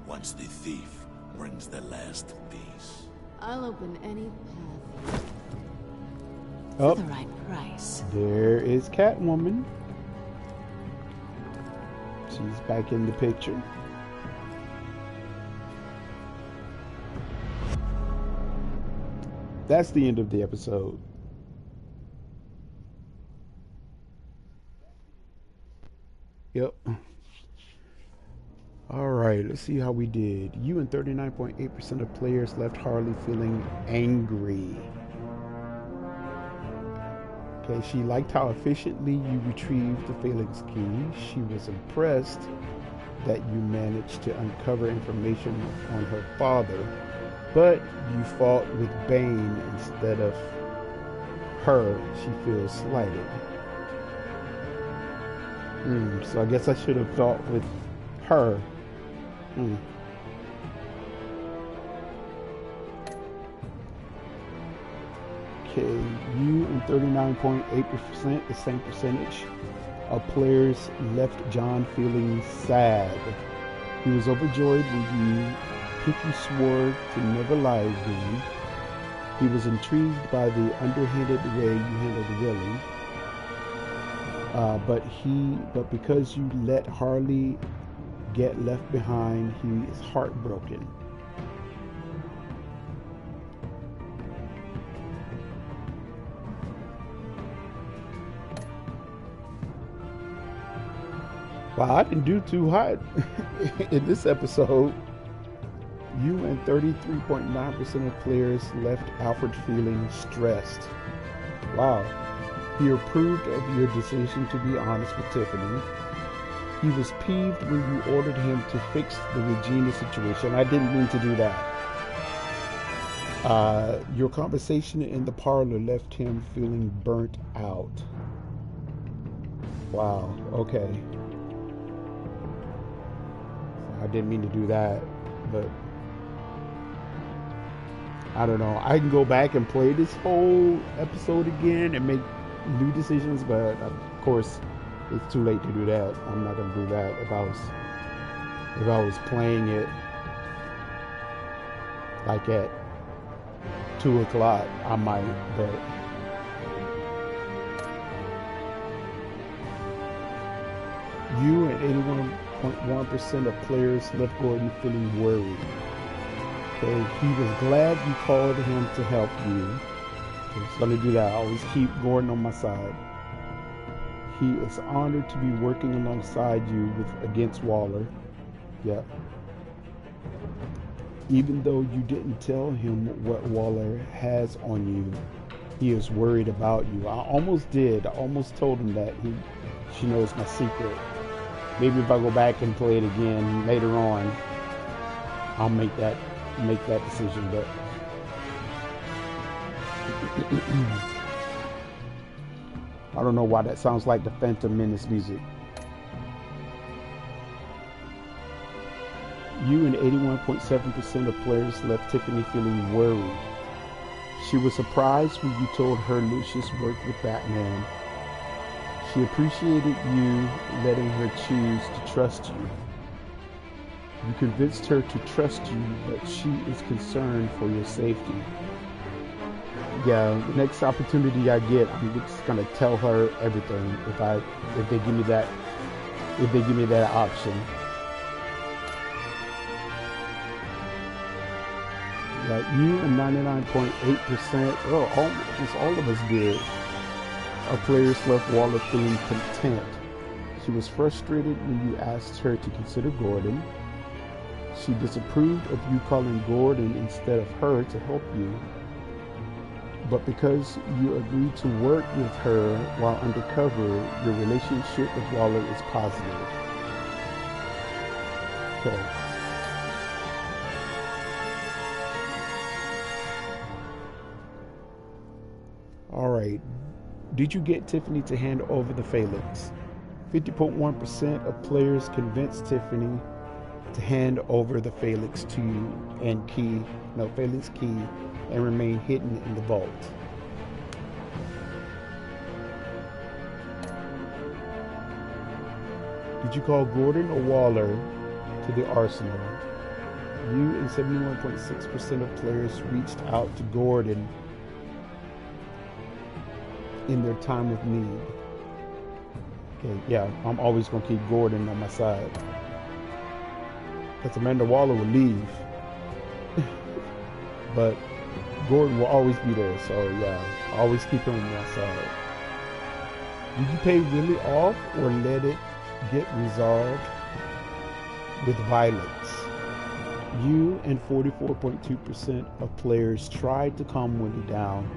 once the thief brings the last piece. I'll open any path. Oh, For the right price. there is Catwoman. She's back in the picture. That's the end of the episode. Yep. Alright, let's see how we did. You and 39.8% of players left Harley feeling angry. Okay, she liked how efficiently you retrieved the Phalanx key. She was impressed that you managed to uncover information on her father, but you fought with Bane instead of her. She feels slighted. So I guess I should have fought with her. Okay, you and 39.8%, the same percentage of players left John feeling sad. He was overjoyed when you pinky swore to never lie again. He was intrigued by the underhanded way you handled Willie. But because you let Harley get left behind, he is heartbroken. Wow, I didn't do too hot in this episode. You and 33.9% of players left Alfred feeling stressed. Wow. He approved of your decision to be honest with Tiffany. He was peeved when you ordered him to fix the Regina situation. I didn't mean to do that. Your conversation in the parlor left him feeling burnt out. Wow, okay. I didn't mean to do that, but I don't know. I can go back and play this whole episode again and make new decisions, but of course it's too late to do that. I'm not going to do that if I was If I was playing it like at 2 o'clock, I might, but you and 81.1% of players left Gordon feeling worried. Okay, he was glad you called him to help you. He's going to do that. I always keep Gordon on my side. He is honored to be working alongside you against Waller. Yep. Even though you didn't tell him what Waller has on you, he is worried about you. I almost did. I almost told him that she knows my secret. Maybe if I go back and play it again later on, I'll make that decision. But I don't know why that sounds like the Phantom Menace music. You and 81.7% of players left Tiffany feeling worried. She was surprised when you told her Lucius worked with Batman. She appreciated you letting her choose to trust you. You convinced her to trust you, but she is concerned for your safety. Yeah, the next opportunity I get, I'm just gonna tell her everything if they give me that option. You and 99.8%, almost all of us did, our players left Waller feeling content. She was frustrated when you asked her to consider Gordon. She disapproved of you calling Gordon instead of her to help you. But because you agreed to work with her while undercover, your relationship with Waller is positive. Okay. Alright, did you get Tiffany to hand over the phalanx? 50.1% of players convinced Tiffany to hand over the phalanx to you phalanx key and remain hidden in the vault. Did you call Gordon or Waller to the arsenal? You and 71.6% of players reached out to Gordon in their time of need. Okay, yeah, I'm always going to keep Gordon on my side. Because Amanda Waller will leave. But Gordon will always be there, so yeah, always keep him on my side. Did you pay Willie off or let it get resolved with violence? You and 44.2% of players tried to calm Willie down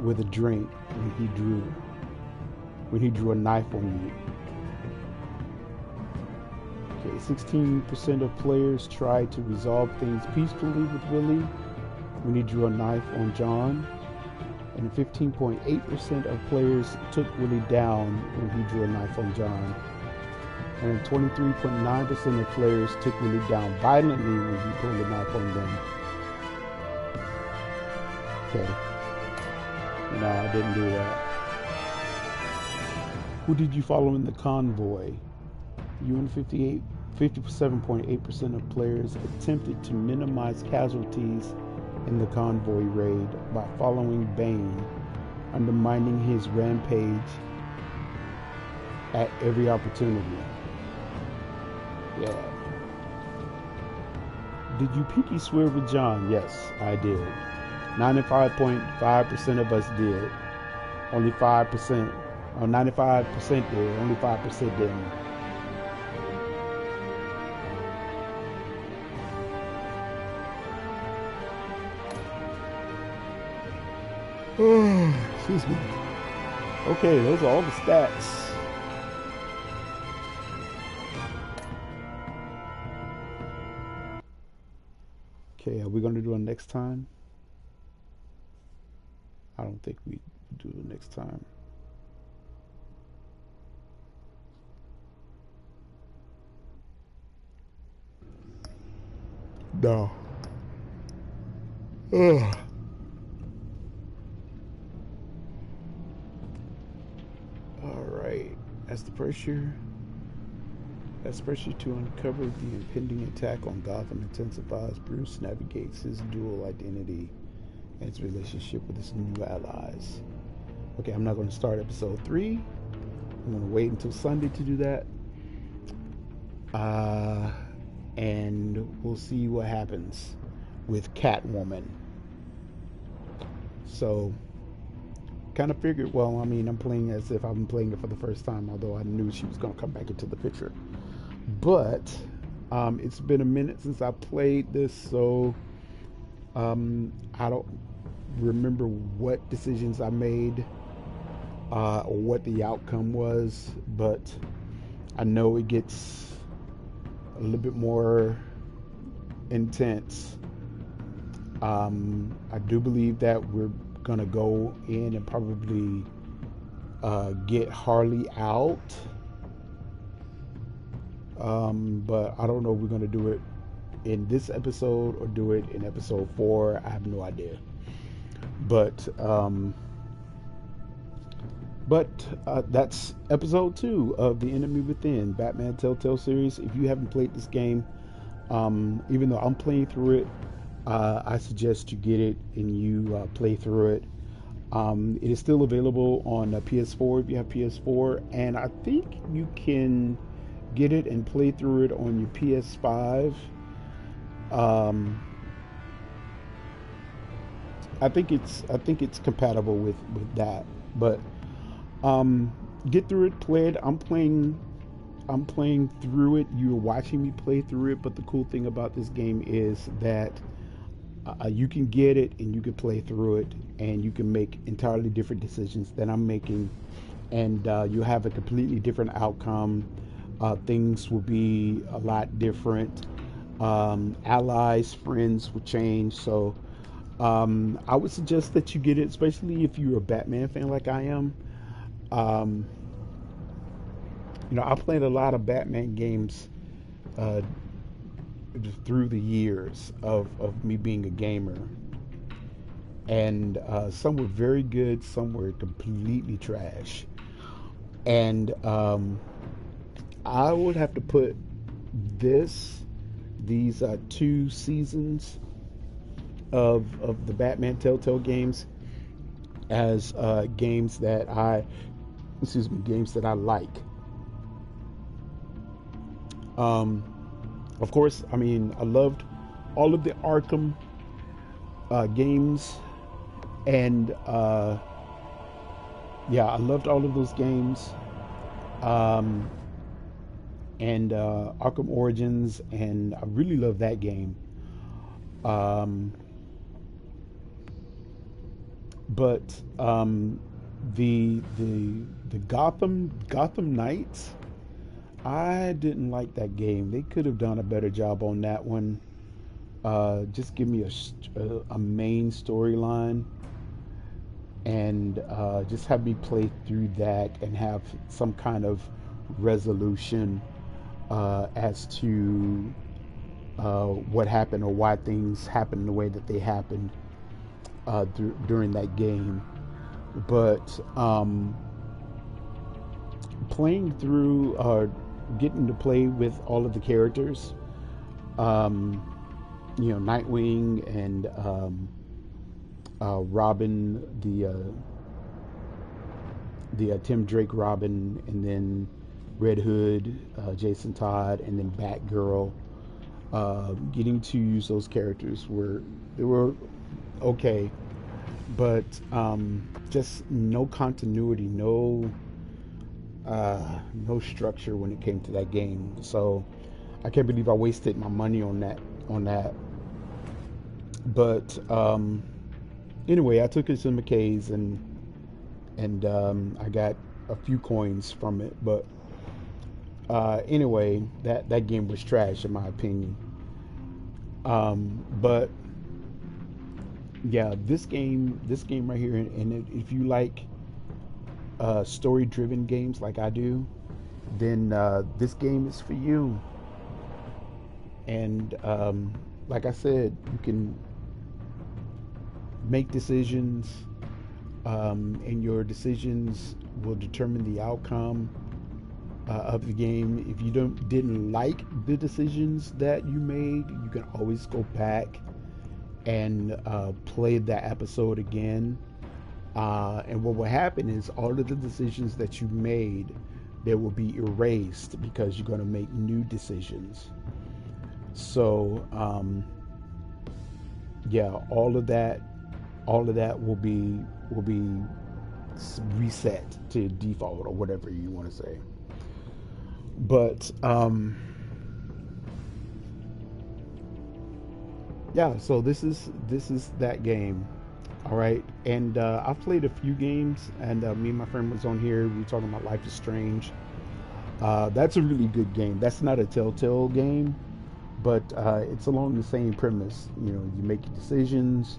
with a drink when he drew a knife on you. Okay, 16% of players tried to resolve things peacefully with Willie when he drew a knife on John, and 15.8% of players took Willie down when he drew a knife on John, and 23.9% of players took Willie down violently when he pulled a knife on them. Okay. No, I didn't do that. Who did you follow in the convoy? You and 57.8% of players attempted to minimize casualties in the convoy raid by following Bane, undermining his rampage at every opportunity. Yeah. Did you pinky swear with John? Yes, I did. 95.5% of us did. Only 5%, or 95% did, only 5% didn't. Excuse me. Okay, those are all the stats. Okay, are we going to do it next time? I don't think we do it next time. No. Ugh. All right, that's the pressure. As pressure to uncover the impending attack on Gotham intensifies, Bruce navigates his dual identity and his relationship with his new allies. Okay, I'm not going to start episode 3. I'm going to wait until Sunday to do that. And we'll see what happens with Catwoman. So, kind of figured, well, I mean, I'm playing as if I've been playing it for the first time, although I knew she was going to come back into the picture. But it's been a minute since I played this, so I don't remember what decisions I made or what the outcome was, but I know it gets a little bit more intense. I do believe that we're gonna go in and probably get Harley out. But I don't know if we're going to do it in this episode or do it in episode 4. I have no idea. But that's episode 2 of The Enemy Within, Batman Telltale series. If you haven't played this game, even though I'm playing through it, I suggest you get it and you play through it. It is still available on PS4 if you have PS4, and I think you can get it and play through it on your PS5. I think it's compatible with that. But get through it, play it. I'm playing through it. You're watching me play through it. But the cool thing about this game is that you can get it and you can play through it, and you can make entirely different decisions than I'm making, and you have a completely different outcome. Things will be a lot different. Allies, friends will change. So I would suggest that you get it, especially if you're a Batman fan like I am. I played a lot of Batman games through the years of me being a gamer. And some were very good, some were completely trash. And I would have to put these 2 seasons of the Batman Telltale games as games that I like. Of course, I mean, I loved all of the Arkham games, and I loved all of those games. And Arkham Origins, and I really love that game. But the Gotham Knights, I didn't like that game. They could have done a better job on that one. Just give me a main storyline, and just have me play through that and have some kind of resolution as to what happened or why things happened the way that they happened during that game. But playing through, getting to play with all of the characters, Nightwing and Robin, the Tim Drake Robin, and then Red Hood, Jason Todd, and then Batgirl. Getting to use those characters were okay, but just no continuity, no structure when it came to that game. So I can't believe I wasted my money on that. But anyway, I took it to McKay's and I got a few coins from it. But anyway, that game was trash in my opinion. But yeah, this game right here, and if you like story-driven games like I do, then this game is for you. And like I said, you can make decisions, and your decisions will determine the outcome. of the game. If you didn't like the decisions that you made, you can always go back and play that episode again. And what will happen is all of the decisions that you made, they will be erased because you're going to make new decisions. So yeah, all of that will be reset to default or whatever you want to say. But yeah, so this is that game. All right, and I've played a few games, and me and my friend was on here. We were talking about Life is Strange. That's a really good game. That's not a Telltale game, but it's along the same premise. You know, you make your decisions,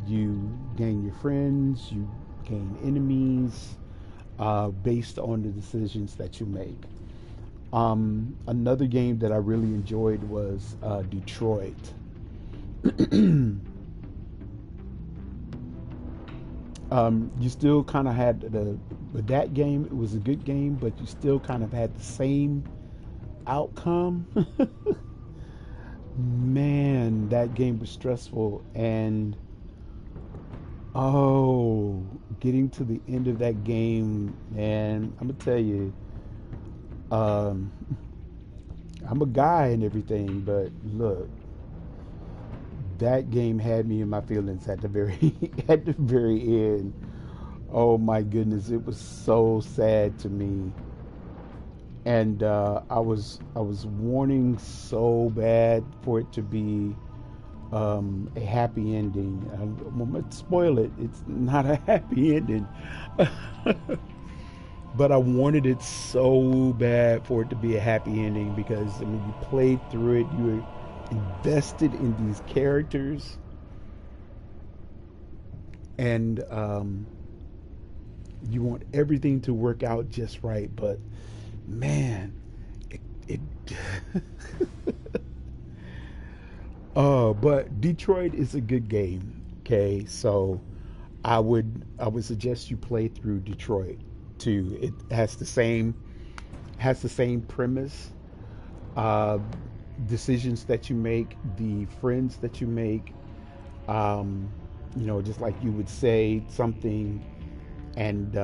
you gain your friends, you gain enemies, based on the decisions that you make. Another game that I really enjoyed was Detroit. You still kind of had with that game, it was a good game, but you still kind of had the same outcome. Man, that game was stressful. And oh, getting to the end of that game, man, I'm gonna tell you, I'm a guy and everything, but look, that game had me in my feelings at the very at the very end. Oh my goodness, it was so sad to me, and I was wanting so bad for it to be a happy ending. I'm gonna spoil it. It's not a happy ending, but I wanted it so bad for it to be a happy ending because I mean, you played through it, you were invested in these characters, and you want everything to work out just right. But man, it but Detroit is a good game. Okay, so I would suggest you play through Detroit too. It has the same premise. Uh, Decisions that you make, the friends that you make, um, you know, just like you would say something, and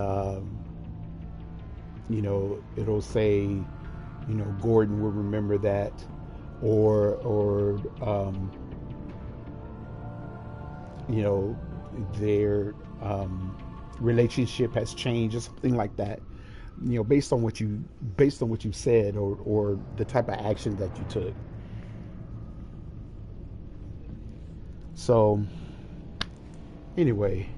you know, it'll say, you know, Gordon will remember that, or you know, their relationship has changed or something like that. You know, based on what you said, or the type of action that you took. So anyway,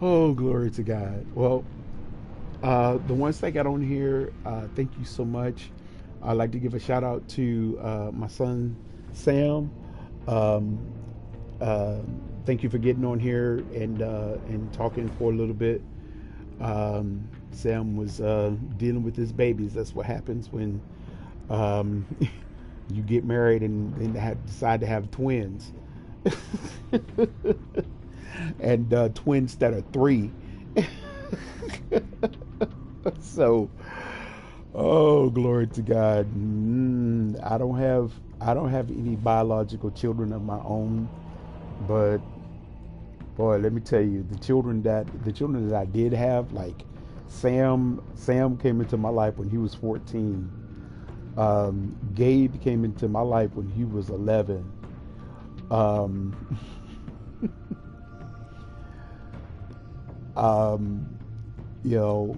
oh glory to God. Well, the ones that got on here, thank you so much. I'd like to give a shout out to my son Sam. Um, uh, Thank you for getting on here and talking for a little bit. Sam was dealing with his babies. That's what happens when um, you get married and decide to have twins, and twins that are three. So, oh glory to God. I don't have any biological children of my own, but boy, let me tell you, the children that I did have, like Sam came into my life when he was 14. Gabe came into my life when he was 11. Um, you know,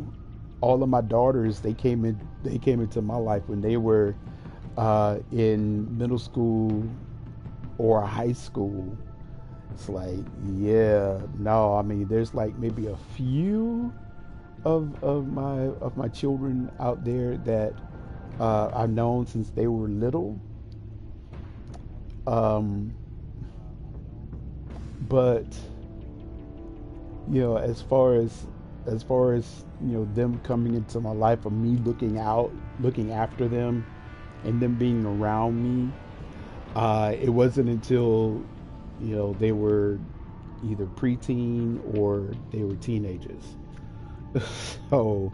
all of my daughters, they came into my life when they were in middle school or high school. It's like, yeah, no, I mean, there's like maybe a few of my children out there that I've known since they were little. Um, but you know, as far as you know, them coming into my life, or me looking after them, and them being around me, it wasn't until you know they were either preteen or they were teenagers. So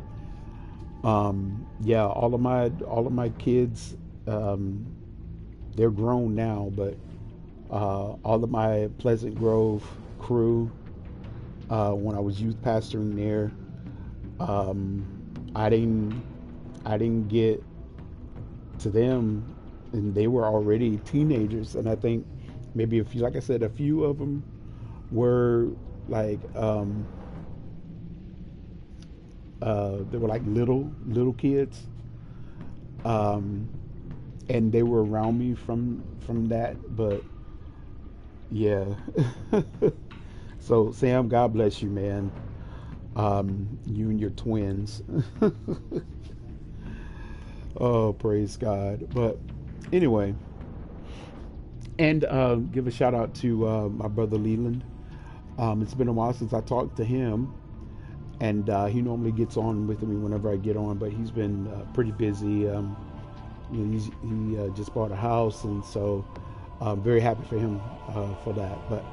Yeah, all of my kids, um, they're grown now, but all of my Pleasant Grove crew, when I was youth pastoring there, um, I didn't I didn't get to them, and they were already teenagers. And I think maybe a few, like I said, a few of them were like they were like little kids, um, and they were around me from that. But yeah, so Sam, God bless you, man. You and your twins. Oh, praise God. But anyway, and give a shout out to my brother Leland. It's been a while since I talked to him, and he normally gets on with me whenever I get on, but he's been pretty busy. He just bought a house, and so I'm very happy for him for that. But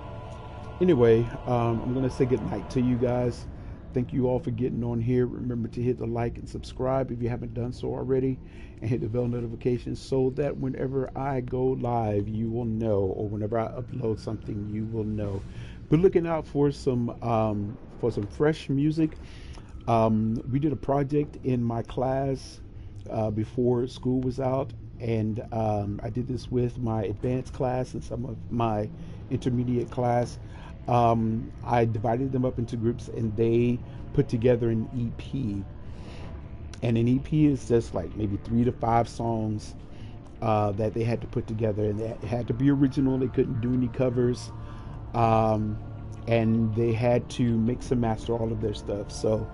anyway, I'm going to say good night to you guys. Thank you all for getting on here. Remember to hit the like and subscribe if you haven't done so already, and hit the bell notifications so that whenever I go live, you will know, or whenever I upload something, you will know. Be looking out for some fresh music. We did a project in my class before school was out, and I did this with my advanced class and some of my intermediate class. I divided them up into groups, and they put together an EP. And an EP is just like maybe 3 to 5 songs that they had to put together, and it had to be original. They couldn't do any covers, um, and they had to mix and master all of their stuff. So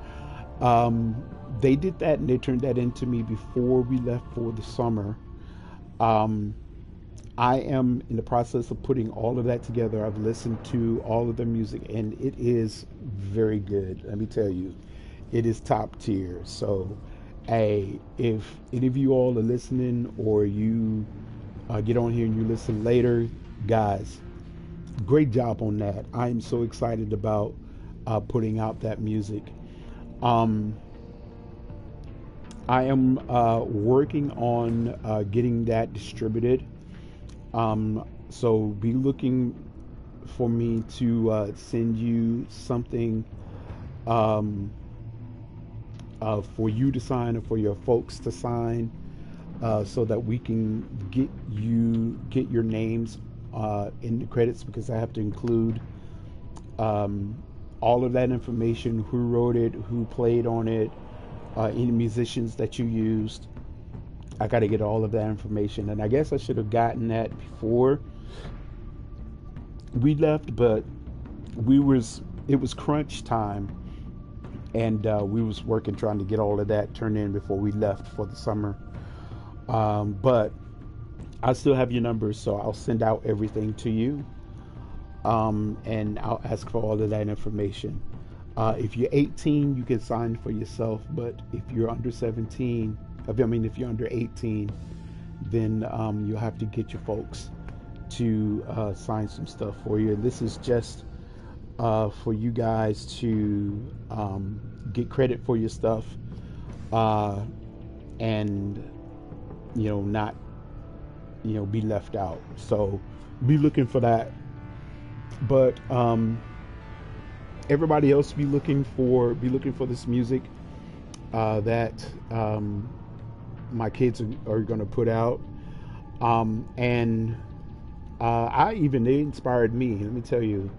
they did that, and they turned that into me before we left for the summer. Um, I am in the process of putting all of that together. I've listened to all of their music, and it is very good. Let me tell you, it is top tier. So, hey, if any of you all are listening, or you get on here and you listen later, guys, great job on that. I am so excited about putting out that music. Um, I am working on getting that distributed. So be looking for me to send you something um, for you to sign, or for your folks to sign, so that we can get your names in the credits, because I have to include um, all of that information: who wrote it, who played on it, any musicians that you used. I got to get all of that information, and I guess I should have gotten that before we left, but it was crunch time, and we was working trying to get all of that turned in before we left for the summer. But I still have your numbers, so I'll send out everything to you, and I'll ask for all of that information. If you're 18, you can sign for yourself, but if you're under 17, if you're under 18, then you'll have to get your folks to sign some stuff for you. And this is just for you guys to get credit for your stuff, and not be left out. So be looking for that. But everybody else, be looking for this music that my kids are going to put out. And they inspired me. Let me tell you,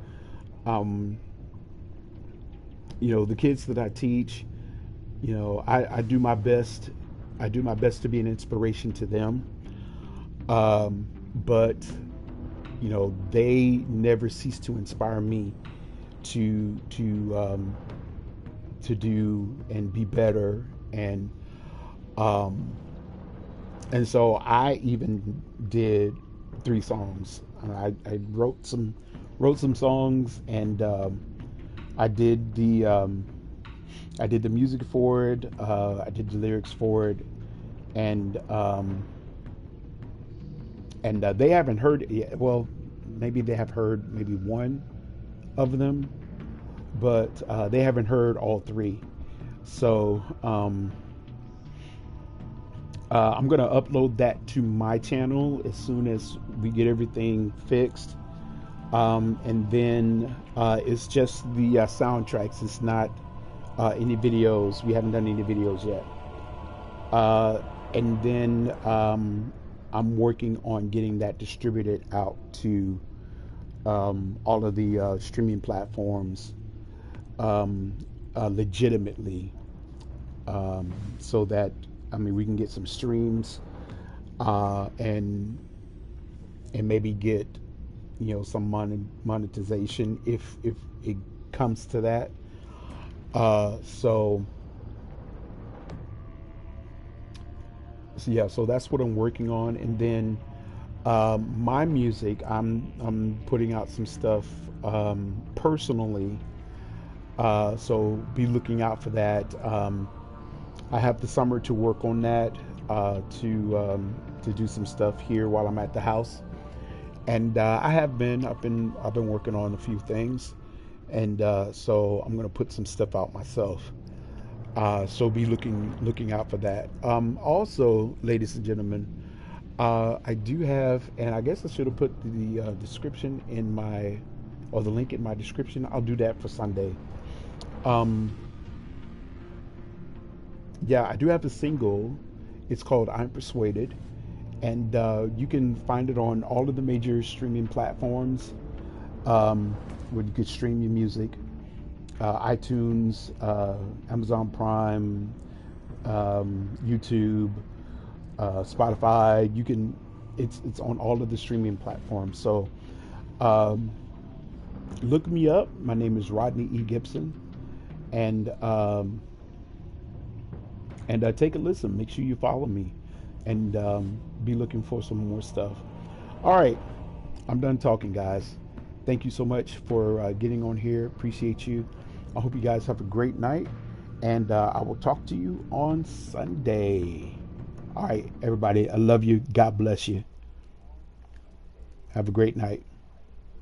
the kids that I teach, I do my best. I do my best to be an inspiration to them. But they never cease to inspire me to do and be better, um, and so I even did 3 songs. I wrote some songs, and I did the music for it. I did the lyrics for it, and they haven't heard it yet. Well, maybe they have heard maybe one of them, but they haven't heard all 3. So I'm gonna upload that to my channel as soon as we get everything fixed. And then it's just the soundtracks. It's not any videos. We haven't done any videos yet. And then I'm working on getting that distributed out to all of the streaming platforms legitimately, so that we can get some streams and maybe get some monetization if it comes to that. So yeah, so that's what I'm working on. And then my music, I'm putting out some stuff personally. So be looking out for that. I have the summer to work on that, to do some stuff here while I'm at the house. And I've been working on a few things, and so I'm gonna put some stuff out myself. So be looking out for that. Also, ladies and gentlemen, I do have, and I guess I should have put the description in my, or the link in my description. I'll do that for Sunday. Yeah, I do have a single. It's called "I'm Persuaded," and you can find it on all of the major streaming platforms, where you could stream your music. iTunes, Amazon Prime, YouTube, Spotify. You can, it's on all of the streaming platforms. So look me up. My name is Rodney E. Gibson, and take a listen. Make sure you follow me, and be looking for some more stuff. All right, I'm done talking, guys. Thank you so much for getting on here. Appreciate you. I hope you guys have a great night, and I will talk to you on Sunday. All right, everybody. I love you. God bless you. Have a great night.